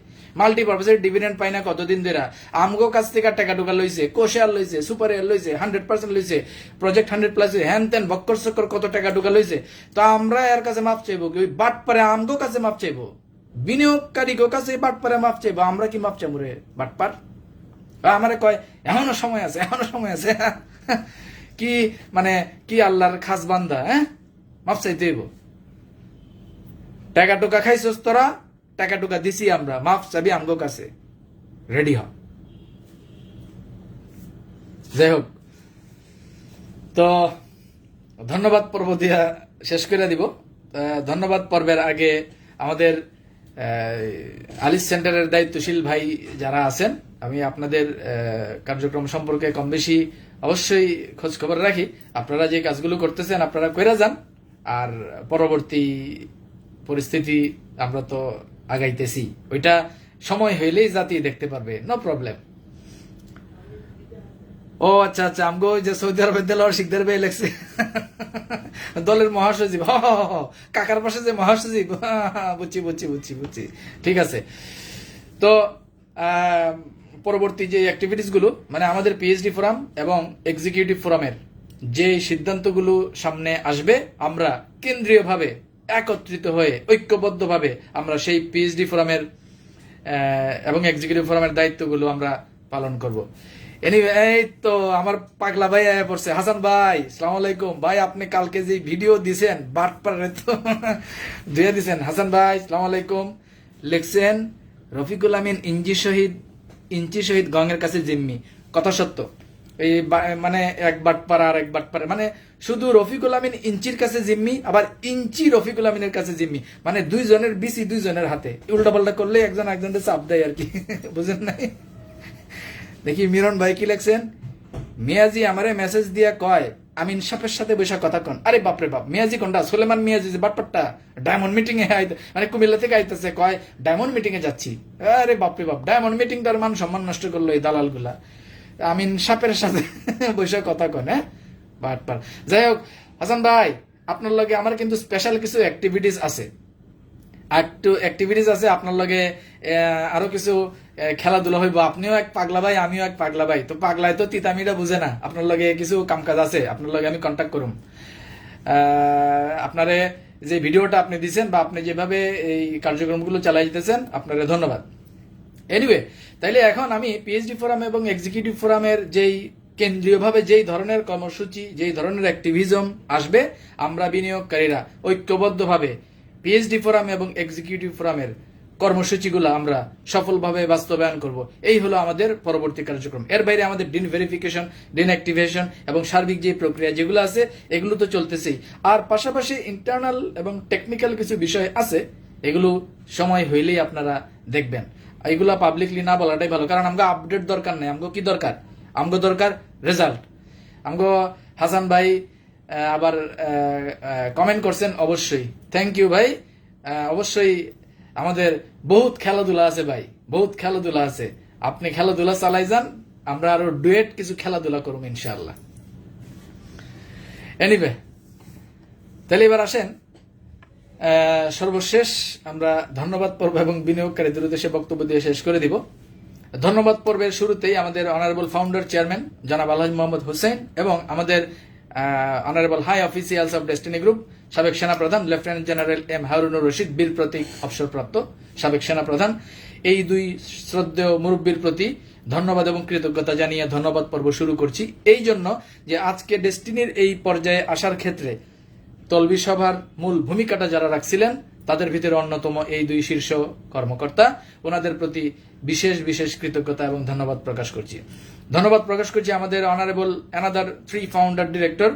মাল্টিপারপাসের ডিভিডেন্ড পাই না কতদিন ধরে, আমগো কাছ থেকে টাকা টুকা লইছে, কোশেয়ার লইছে, সুপার এয়ার লইছে, 100% লইছে, প্রজেক্ট 100+ হ্যান তেন বক্কর চক্কর কত টাকা টুকা লইছে। তো আমরা এর কাছে মাপ চাইবো কি? ওই বাটপারে আমগো কাছে মাপ চাইবো, বিনিয়োগকারী গো কাছে বাটপারে মাপ চাইবো। আমরা কি মাপ চাইবো রে বাটপার? আমারে কয় এখনো সময় আছে, এখনো সময় আছে। কি মানে কি আল্লাহর খাস বান্দা, হ্যাঁ? মাপ চাইতে হইব। টাকা টুকা খাইছস তোরা, টাকা টুকা দিছি আমরা, মাপ চাবি আমগো কাছে, রেডি হ। যাই হোক, তো ধন্যবাদ পর্ব দিয়া শেষ করে দিব। ধন্যবাদ পর্বের আগে আমাদের আলিস সেন্টারের দায়িত্বশীল ভাই যারা আছেন, আমি আপনাদের কার্যক্রম সম্পর্কে কম বেশি অবশ্যই খোঁজ খবর রাখি। আপনারা যে কাজগুলো করতেছেন আপনারা কইরা যান, আর পরবর্তী পরিস্থিতি আমরা তো আগাইতেছি, ওইটা সময় হইলেই জাতি দেখতে পারবে, নো প্রবলেম। ও আচ্ছা আচ্ছা, আমগো যে সৌদি আরবের দেলোয়ার শিকদার ভাই লেখছে দলের মহাসচিব, কাকার পাশে যে মহাসচিব, বুঝছি বুঝছি বুঝছি বুঝছি, ঠিক আছে। তো পরবর্তী যে অ্যাক্টিভিটিস গুলো, মানে আমাদের পিএইচডি ফোরাম এবং এক্সিকিউটিভ ফোরামের যে সিদ্ধান্তগুলো সামনে আসবে, আমরা কেন্দ্রীয়ভাবে একত্রিত হয়ে ঐক্যবদ্ধভাবে আমরা সেই পিএইচডি ফোরামের এবং এক্সিকিউটিভ ফোরামের দায়িত্বগুলো আমরা পালন করব। এই তো আমার পাগলা ভাই আয়া পড়ছে, হাসান ভাই সালাম আলাইকুম ভাই, আপনি কালকে যে ভিডিও দিছেন বাটপাড়ে তো ধুয়ে দিছেন। হাসান ভাই সালাম আলাইকুম, লিখছেন রফিকুল আমিন ইঞ্চি শহীদ গঙ্গের কাছে জিম্মি, কথা সত্য। এই মানে এক বাটপাড়া আর এক বাটপাড়া, মানে শুধু রফিকুল আমিন ইঞ্চির কাছে জিম্মি, আবার ইঞ্চি রফিকুল আমিনের কাছে জিম্মি, মানে দুইজনের বিসি দুইজনের হাতে, উল্টা পাল্টা করলে একজন একজনের চাপ দেয় আর কি, বুঝেন নাই? দেখি মিরন ভাই কি লেখছেন, মিয়াজি আমারে মেসেজ দিয়া কয় আমিন সাপের সাথে বসে কথা কন। আরে বাপরে বাপ, মিয়াজি কোনটা? সুলেমান মিয়াজি যে বাটপাট্টা, ডায়মন্ড মিটিং এ মানে কুমিল্লা থেকে আইতেছে, কয় ডায়মন্ড মিটিং এ যাচ্ছি। আরে বাপরে বাপ, ডায়মন্ড মিটিংটার মান সম্মান নষ্ট করলো এই দালাল গুলা, আমিন সাপের সাথে বসে কথা কন, হ্যাঁ বাটপার। যাই হোক হাসান ভাই, আপনার লগে আমার কিন্তু স্পেশাল কিছু অ্যাক্টিভিটিস আছে, আপনার লগে আরো কিছু খেলাধুলা হইব। আপনিও এক পাগলা ভাই, আমিও এক পাগলা ভাই, তো পাগলায় তো তিতামিটা বুঝে না। আপনার লগে কিছু কামকাজ আছে, আপনার লগে আমি কন্ট্যাক্ট করুম। আপনারে যে ভিডিওটা আপনি দিচ্ছেন বা আপনি যেভাবে এই কার্যক্রমগুলো চালাই যেতেছেন, আপনারে ধন্যবাদ। এনিওয়ে, তাইলে এখন আমি পিএইচডি ফোরাম এবং এক্সিকিউটিভ ফোরামের যেই কেন্দ্রীয়ভাবে যেই ধরনের কর্মসূচি, যেই ধরনের অ্যাক্টিভিজম আসবে, আমরা বিনিয়োগকারীরা ঐক্যবদ্ধভাবে পিএইচডি ফোরাম এবং এক্সিকিউটিভ ফোরামের কর্মসূচিগুলো আমরা সফলভাবে বাস্তবায়ন করব। এই হলো আমাদের পরবর্তী কার্যক্রম। এর বাইরে আমাদের ডিন ভেরিফিকেশন, ডিন অ্যাক্টিভেশন এবং সার্বিক যে প্রক্রিয়া যেগুলো আছে এগুলো তো চলতেছেই, আর পাশাপাশি ইন্টারনাল এবং টেকনিক্যাল কিছু বিষয় আছে, এগুলো সময় হইলেই আপনারা দেখবেন। এগুলা পাবলিকলি না বলাটাই ভালো, কারণ আমগো আপডেট দরকার নেই। আমগো কি দরকার? আমগো দরকার রেজাল্ট। আমগো হাসান ভাই আবার কমেন্ট করছেন, অবশ্যই থ্যাংক ইউ ভাই। অবশ্যই আমাদের বহুত খেলাধুলা আছে ভাই, বহুত খেলাধুলা আছে। আপনি খেলাধুলা চালাই যান, আমরা আরো ডুয়েট কিছু খেলাধুলা করবো ইনশাআল্লাহ। এনিওয়ে, তাহলে এবার আসেন সর্বশেষ আমরা ধন্যবাদ পর্ব এবং বিনিয়োগকারীদের উদ্দেশ্যে বক্তব্য দিয়ে শেষ করে দিব। ধন্যবাদ পর্বের শুরুতেই আমাদের অনারেবল ফাউন্ডার চেয়ারম্যান জনাব আলহাজ মোহাম্মদ হোসেন এবং আমাদের honourable high officials of Destiny Group সাবেক সেনাপ্রধান lieutenant general M Harunur Rashid Bir Protik অবসরপ্রাপ্ত সাবেক সেনাপ্রধান, এই দুই শ্রদ্ধেয় মুরব্বীর প্রতি ধন্যবাদ এবং কৃতজ্ঞতা জানিয়ে ধন্যবাদ পর্ব শুরু করছি। এই জন্য যে আজকে ডেস্টিনির এই পর্যায়ে আসার ক্ষেত্রে তলবি সভার মূল ভূমিকাটা যারা রাখছিলেন তাদের ভিতরে অন্যতম এই দুই শীর্ষ কর্মকর্তা, ওনাদের প্রতি বিশেষ বিশেষ কৃতজ্ঞতা এবং ধন্যবাদ প্রকাশ করছি। ধন্যবাদ প্রকাশ করছি আমাদের অনারেবল অ্যানাদার 3 ফাউন্ডার ডিরেক্টর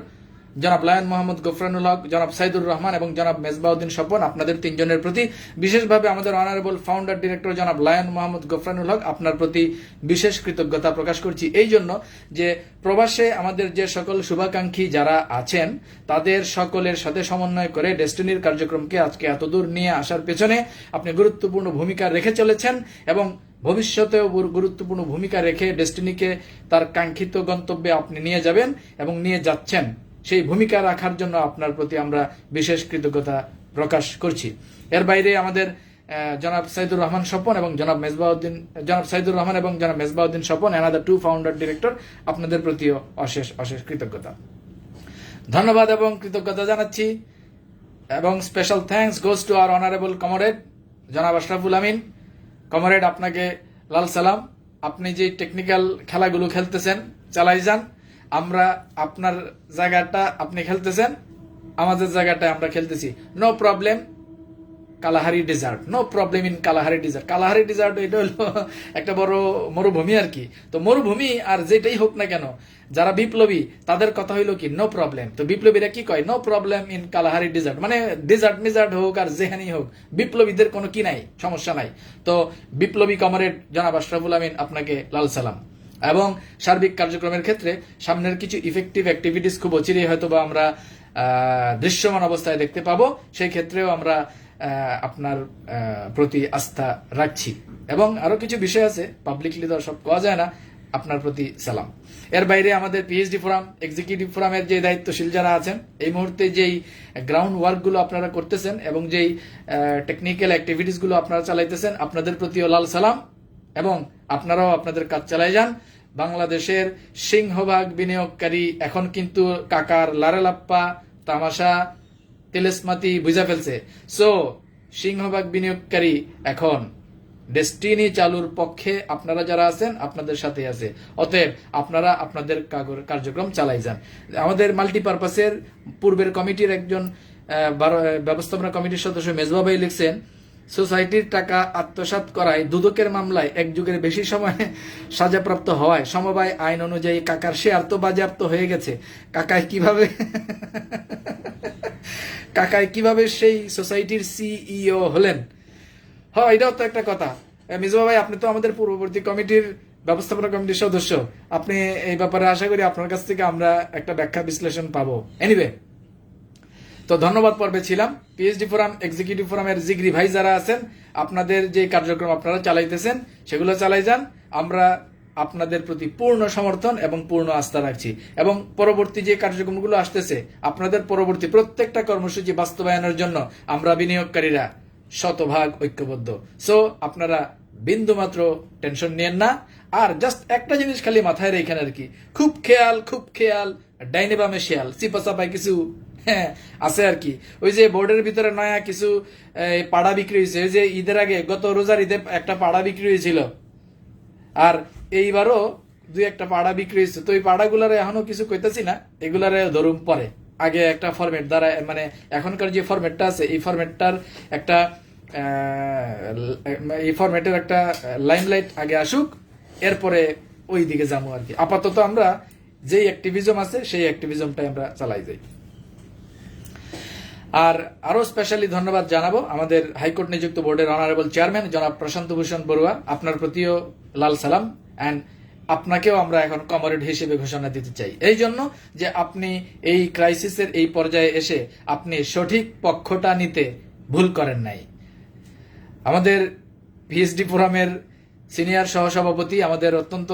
জনাব লায়ন মোহাম্মদ গফরানুল হক, জনাব সাইদুর রহমান এবং জনাব মেজবাউদ্দিন স্বপন, আপনাদের তিনজনের প্রতি বিশেষভাবে আমাদের অনারেবল ফাউন্ডার ডিরেক্টর জনাব লায়ন মোহাম্মদ গফরানুল হক আপনার প্রতি বিশেষ কৃতজ্ঞতা প্রকাশ করছি এই জন্য যে প্রবাসে আমাদের যে সকল শুভাকাঙ্ক্ষী যারা আছেন তাদের সকলের সাথে সমন্বয় করে ডেস্টিনির কার্যক্রমকে আজকে এতদূর নিয়ে আসার পেছনে আপনি গুরুত্বপূর্ণ ভূমিকা রেখে চলেছেন এবং ভবিষ্যতেও গুরুত্বপূর্ণ ভূমিকা রেখে ডেস্টিনিকে তার কাঙ্ক্ষিত গন্তব্যে আপনি নিয়ে যাবেন এবং নিয়ে যাচ্ছেন। সেই ভূমিকা রাখার জন্য আপনার প্রতি আমরা বিশেষ কৃতজ্ঞতা প্রকাশ করছি। এর বাইরে আমাদের জনাব সাইদুর রহমান স্বপন এবং জনাব সাইদুর রহমান এবং জনাব Mezbauddin Swapan another 2 founder director, আপনাদের প্রতিও অশেষ অশেষ কৃতজ্ঞতা ধন্যবাদ এবং কৃতজ্ঞতা জানাচ্ছি। এবং special thanks goes to our honourable comrade জনাব আশরাফুল আমিন। কমরেড, আপনাকে লাল সালাম। আপনি যে টেকনিক্যাল খেলাগুলো খেলতেছেন চালাই যান। আমরা আপনার জায়গাটা আপনি খেলতেছেন, আমাদের জায়গাটা আমরা খেলতেছি। No problem Kalahari desert, no problem in Kalahari desert. Kalahari desert এটা হলো একটা বড় মরুভূমি আর কি। তো মরুভূমি আর যেটাই হোক না কেন, যারা বিপ্লবী তাদের কথা হইলো কি নো প্রবলেম। তো বিপ্লবীরা কি কয়? No problem in Kalahari desert, মানে ডেজার্ট মেজার্ট হোক আর যেখানেই হোক বিপ্লবীদের কোনো কি নাই, সমস্যা নাই। তো বিপ্লবী কমরেড জনাব আশরাফুল আমিন, আপনাকে লাল সালাম। এবং সার্বিক কার্যক্রমের ক্ষেত্রে সামনের কিছু ইফেক্টিভ অ্যাক্টিভিটিস খুব অচিরেই হয়তো বা আমরা দৃশ্যমান অবস্থায় দেখতে পাবো, সেই ক্ষেত্রেও আমরা আপনার প্রতি আস্থা রাখছি। এবং আরো কিছু বিষয় আছে, পাবলিকলি তো সব পাওয়া যায় না, আপনার প্রতি সালাম। এর বাইরে আমাদের পিএইচডি ফোরাম, এক্সিকিউটিভ ফোরামের যে দায়িত্বশীল যারা আছেন, এই মুহূর্তে যেই গ্রাউন্ড ওয়ার্কগুলো আপনারা করতেছেন এবং যেই টেকনিক্যাল অ্যাক্টিভিটিসগুলো আপনারা চালাইতেছেন, আপনাদের প্রতিও লাল সালাম এবং আপনারাও আপনাদের কাজ চালাই যান। বাংলাদেশের সিংহভাগ বিনিয়োগকারী এখন কিন্তু কাকার লারেলাপ্পা তামাশা তেলেসমাতি বুঝা ফেলছে। সো সিংহভাগ বিনিয়োগকারী এখন ডেস্টিনি চালুর পক্ষে আপনারা যারা আছেন আপনাদের সাথে আছে। অতএব আপনারা আপনাদের কার্যক্রম চালাই যান। আমাদের মাল্টিপারপাসের পূর্বের কমিটির একজন ব্যবস্থাপনা কমিটির সদস্য মেজবা ভাই লিখছেন, সোসাইটির টাকা আত্মসাৎ করায় দুদকের মামলায় 1 যুগের বেশি সময় সাজাপ্রাপ্ত হওয়ায় সমবায় আইন অনুযায়ী কাকার শেয়ার তো বাজেয়াপ্ত হয়ে গেছে। কাকায় কিভাবে সেই সোসাইটির সিইও হলেন? হ্যাঁ, এটাও তো একটা কথা। মিজবা ভাই, আপনি তো আমাদের পূর্ববর্তী কমিটির ব্যবস্থাপনা কমিটির সদস্য, আপনি এই ব্যাপারে আশা করি আপনার কাছ থেকে আমরা একটা ব্যাখ্যা বিশ্লেষণ পাবো। এনিওয়ে, তো ধন্যবাদ পর্বে ছিলাম। পিএইচডি ফোরাম, এক্সিকিউটিভ ফোরামের জিগরি ভাই যারা আছেন, আপনাদের যে কার্যক্রম আপনারা চালাইতেছেন সেগুলো চালাই যান। আমরা আপনাদের প্রতি পূর্ণ সমর্থন এবং পূর্ণ আস্থা রাখছি এবং পরবর্তী যে কার্যক্রমগুলো আসতেছে, আপনাদের পরবর্তী প্রত্যেকটা কর্মসূচি বাস্তবায়নের জন্য আমরা বিনিয়োগকারীরা শতভাগ ঐক্যবদ্ধ। সো আপনারা বিন্দু মাত্র টেনশন নিয়েন না। আর জাস্ট একটা জিনিস খালি মাথায় রেখেন আর কি, খুব খেয়াল ডাইনে বামে শেয়াল, চিপা চাপায় কিছু আছে আর কি। ওই যে বোর্ডের ভিতরে নয়া কিছু পাড়া বিক্রি হয়েছে, ওই যে ঈদের আগে গত রোজার ঈদে একটা পাড়া বিক্রি হয়েছিল, আর এইবারও 2-1টা পাড়া বিক্রি হয়েছে। তো এই পাড়াগুলারে এখনো কিছু কইতেছি না, এগুলারে ধরুম পরে। আগে একটা ফরম্যাট দ্বারা, মানে এখনকার যে ফরম্যাটটা আছে এই ফরম্যাটের একটা লাইমলাইট আগে আসুক, এরপরে ওই দিকে যাবো আর কি। আপাতত আমরা যেই অ্যাক্টিভিজম আছে সেই অ্যাক্টিভিজমটাই আমরা চালাই যাই। আর আরো স্পেশালি ধন্যবাদ জানাবো আমাদের হাইকোর্ট নিযুক্ত বোর্ডের অনারেবল চেয়ারম্যান জনাব প্রশান্ত ভূষণ বড়ুয়া, আপনার প্রতিও লাল সালাম। অ্যান্ড আপনাকেও আমরা এখন কমরেড হিসেবে ঘোষণা দিতে চাই, এই জন্য যে আপনি এই ক্রাইসিসের এই পর্যায়ে এসে আপনি সঠিক পক্ষটা নিতে ভুল করেন নাই। আমাদের পিএইচডি ফোরামের সিনিয়র সহসভাপতি, আমাদের অত্যন্ত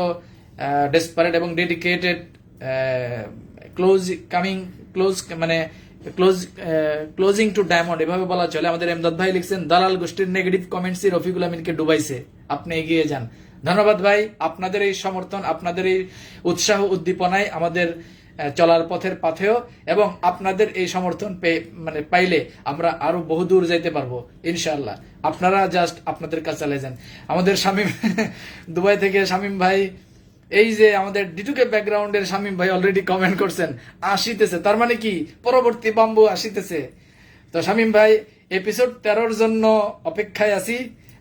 ডেসপারেট এবং ডেডিকেটেড ক্লোজিং টু ডায়মন্ড এভাবে বলা চলে, আমাদের এমদাদ ভাই লিখছেন, দালাল গোষ্ঠীর নেগেটিভ কমেন্টসই রফিকুল আমিনকে ডুবাইছে, আপনি এগিয়ে যান। ধন্যবাদ ভাই, আপনাদের এই সমর্থন, আপনাদের এই উৎসাহ উদ্দীপনায় আমাদের চলার পথের পাথেয়, এবং আপনাদের এই সমর্থন পাইলে আমরা আরো বহুদূর যাইতে পারবো ইনশাআল্লাহ। আপনারা জাস্ট আপনাদের কাজ চালিয়ে যান। আমাদের শামীম দুবাই থেকে শামীম ভাই, এই যে আমাদের ডিটুকে ব্যাকগ্রাউন্ডের শামীম ভাই অলরেডি কমেন্ট করছেন আসিতেছে, তার মানে কি পরবর্তী বাম্বু আসিতেছে। তো শামীম ভাই, এপিসোড 13 জন্য অপেক্ষায় আছি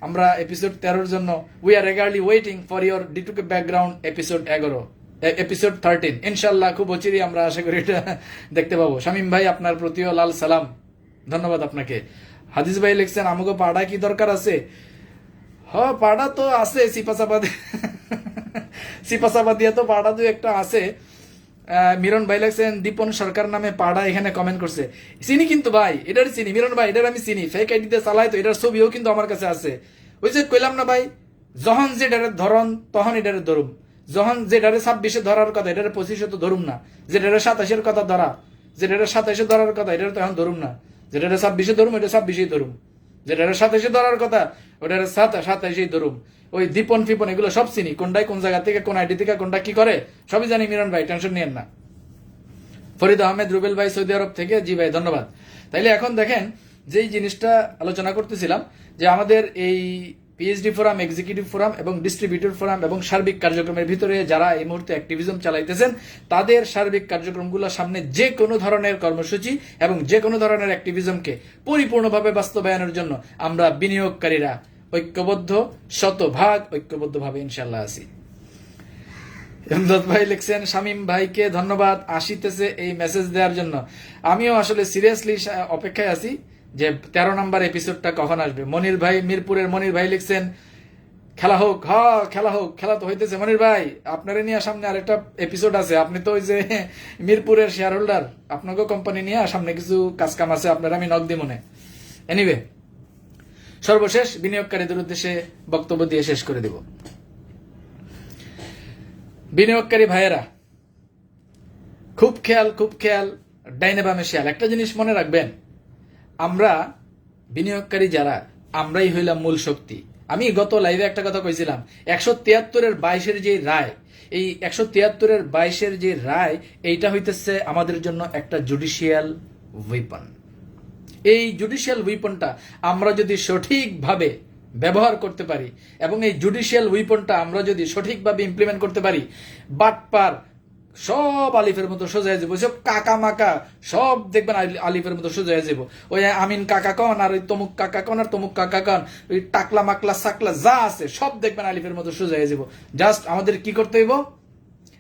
আমরা। এপিসোড 13 জন্য we are eagerly waiting for your ডিটুকে ব্যাকগ্রাউন্ড এপিসোড 11, এপিসোড 13 ইনশাল্লাহ খুব অচিরেই আমরা আশা করি এটা দেখতে পাবো। শামীম ভাই, আপনার প্রতিও লাল সালাম, ধন্যবাদ আপনাকে। হাদিস ভাই লিখছেন, আমাকে পাড়া কি দরকার আছে? পাড়া তো আছে, সিপাসাবা দিয়া তো পাড়া দুই একটা আছে। মিরন ভাই লিখছেন, দীপন সরকার নামে পাড়া এখানে কমেন্ট করছে। চিনি কিন্তু ভাই, এটারই চিনি মিরন ভাই, এটার আমি চিনি, ফেক আইডিতে চালাই তো, এটার ছবিও কিন্তু আমার কাছে আছে। ওই যে কইলাম না ভাই, যখন যে ডারের ধরন তখন এটারে ধরুম, যখন যে ডারে 26-এ ধরার কথা এটারে 25-এ তো ধরুম না, যে ডারে 27-এর কথা ধরা, যে ডারে 27-এ ধরার কথা এটারে তখন ধরুম না, যে ডারে 26-এ ধরুম এটা 26-এই ধরুম, যে ডারে 27-এ ধরার কথা ওটারে 27-এই ধরুম। ওই দীপন ফিপন এগুলো সব চিনি, কোনটাই কোন জায়গা থেকে কোন আইডি থেকে কোনটা কি করে সবই জানি মিরন ভাই, টেনশন নিয়েন না। ফরিদ আহমেদ রুবেল ভাই সৌদি আরব থেকে, জি ভাই ধন্যবাদ। তাইলে এখন দেখেন যেই জিনিসটা আলোচনা করতেছিলাম, যে আমাদের এই পিএইচডি ফোরাম, এক্সিকিউটিভ ফোরাম এবং ডিস্ট্রিবিউটর ফোরাম এবং সার্বিক কার্যক্রমের ভিতরে যারা এই মুহূর্তে অ্যাক্টিভিজম চালাইতেছেন, তাদের সার্বিক কার্যক্রমগুলোর সামনে যে কোনো ধরনের কর্মসূচি এবং যে কোনো ধরনের অ্যাক্টিভিজমকে পরিপূর্ণভাবে বাস্তবায়নের জন্য আমরা বিনিয়োগকারীরা ঐক্যবদ্ধ, শতভাগ ঐক্যবদ্ধভাবে ইনশাল্লাহ আছি। এমদাদ ভাই লিখছেন, শামীম ভাইকে ধন্যবাদ আসিতেছে এই মেসেজ দেওয়ার জন্য। আমিও আসলে সিরিয়াসলি অপেক্ষায় আছি যে 13 নম্বর এপিসোডটা কখন আসবে। মনির ভাই, মিরপুরের মনির ভাই লিখছেন, খেলা হোক। খেলা হোক, খেলা তো হইতেছে মনির ভাই, আপনারা নিয়ে সামনে আরেকটা এপিসোড আছে। আপনি তো ওই যে মিরপুরের শেয়ার হোল্ডার, আপনাকে কোম্পানি নিয়ে সামনে কিছু কাজ কাম আছে, আপনারা আমি নক দিই মনে। এনিওয়ে, সর্বশেষ বিনিয়োগকারীদের উদ্দেশ্যে বক্তব্য দিয়ে শেষ করে দেব। বিনিয়োগকারী ভাইয়েরা, খুব খেয়াল, ডাইনে বামে শিয়াল। একটা জিনিস মনে রাখবেন, আমরা বিনিয়োগকারী যারা, আমরাই হইলাম মূল শক্তি। আমি গত লাইভে একটা কথা কইছিলাম, 173-এর 22-এর যে রায়, এই 173-এর 22-এর যে রায়, এইটা হইতেছে আমাদের জন্য একটা জুডিশিয়াল উইপন। এই জুডিশিয়াল উইপনটা আমরা যদি সঠিকভাবে ব্যবহার করতে পারি এবং এই জুডিশিয়াল উইপনটা আমরা যদি সঠিকভাবে ইমপ্লিমেন্ট করতে পারি, বাটপার সব আলিফের মতো সোজা হয়ে যাবো, সব কাকা মাকা সব দেখবেন আলিফের মতো সোজা হয়ে যাবো। ওই আমিন কাকা কন আর ওই তমুক কাকা কন আর তমুক কাকা কন, ওই টাকলা মাকলা সাকলা যা আছে সব দেখবেন আলিফের মতো সোজা হয়ে যাবো। জাস্ট আমাদের কি করতে হইব,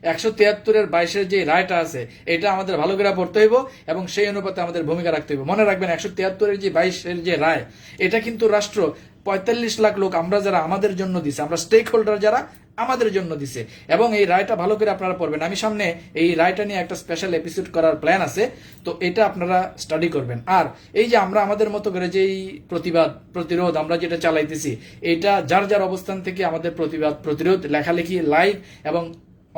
173-এর 22-এর যে রায়টা আছে এটা আমাদের ভালো করে পড়তে হইব এবং সেই অনুপাতে আমাদের ভূমিকা রাখতে হইব। মনে রাখবেন, 173-এর যে 22-এর যে রায়, এটা কিন্তু রাষ্ট্র 45 লাখ লোক আমরা যারা আমাদের জন্য দিছে, আমরা স্টেক হোল্ডার যারা আমাদের জন্য দিছে, এবং এই রায়টা ভালো করে আপনারা পড়বেন। আমি সামনে এই রায়টা নিয়ে একটা স্পেশাল এপিসোড করার প্ল্যান আছে, তো এটা আপনারা স্টাডি করবেন। আর এই যে আমরা আমাদের মতো করে যেই প্রতিরোধ আমরা যেটা চালাইতেছি, এটা যার যার অবস্থান থেকে আমাদের প্রতিরোধ, লেখালেখি, লাইভ এবং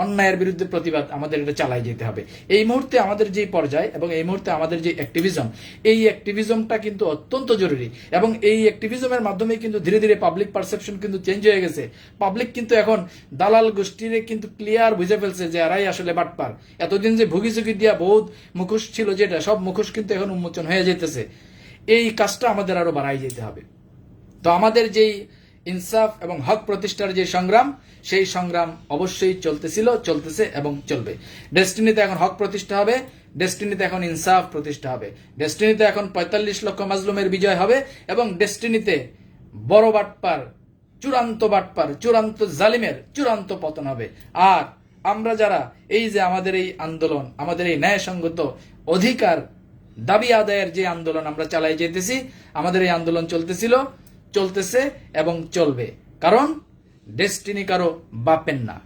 অন্যায়ের বিরুদ্ধে প্রতিবাদ আমাদের এটা চালাই যেতে হবে। এই মুহূর্তে আমাদের যে পর্যায় এবং এই মুহূর্তে আমাদের যে অ্যাক্টিভিজম, এই অ্যাক্টিভিজমটা কিন্তু অত্যন্ত জরুরি, এবং এই অ্যাক্টিভিজমের মাধ্যমে কিন্তু ধীরে ধীরে পাবলিক পারসেপশন কিন্তু চেঞ্জ হয়ে গেছে। পাবলিক কিন্তু এখন দালাল গোষ্ঠীরে কিন্তু ক্লিয়ার বুঝে ফেলছে যে এরাই আসলে বাটপার। এতদিন যে ভুগি দিয়া বহুত মুখোশ ছিল, যেটা সব মুখোশ কিন্তু এখন উন্মোচন হয়ে যেতেছে। এই কাজটা আমাদের আরো বাড়াই যেতে হবে। তো আমাদের যেই ইনসাফ এবং হক প্রতিষ্ঠার যে সংগ্রাম, সেই সংগ্রাম অবশ্যই চলতেছিল, চলতেছে এবং চলবে। ডেস্টিনিতে এখন হক প্রতিষ্ঠা হবে, ডেস্টিনিতে এখন ইনসাফ প্রতিষ্ঠা হবে, ডেস্টিনিতে এখন 45 লক্ষ মাজলুমের বিজয় হবে, এবং ডেস্টিনিতে বড় বাটপার, চূড়ান্ত জালিমের চূড়ান্ত পতন হবে। আর আমরা যারা এই যে আমাদের এই আন্দোলন, আমাদের এই ন্যায়সঙ্গত অধিকার দাবি আদায়ের যে আন্দোলন আমরা চালাই যেতেছি, আমাদের এই আন্দোলন চলতেছিল, চলতেছে এবং চলবে, কারণ ডেস্টিনি কারো বাপের না।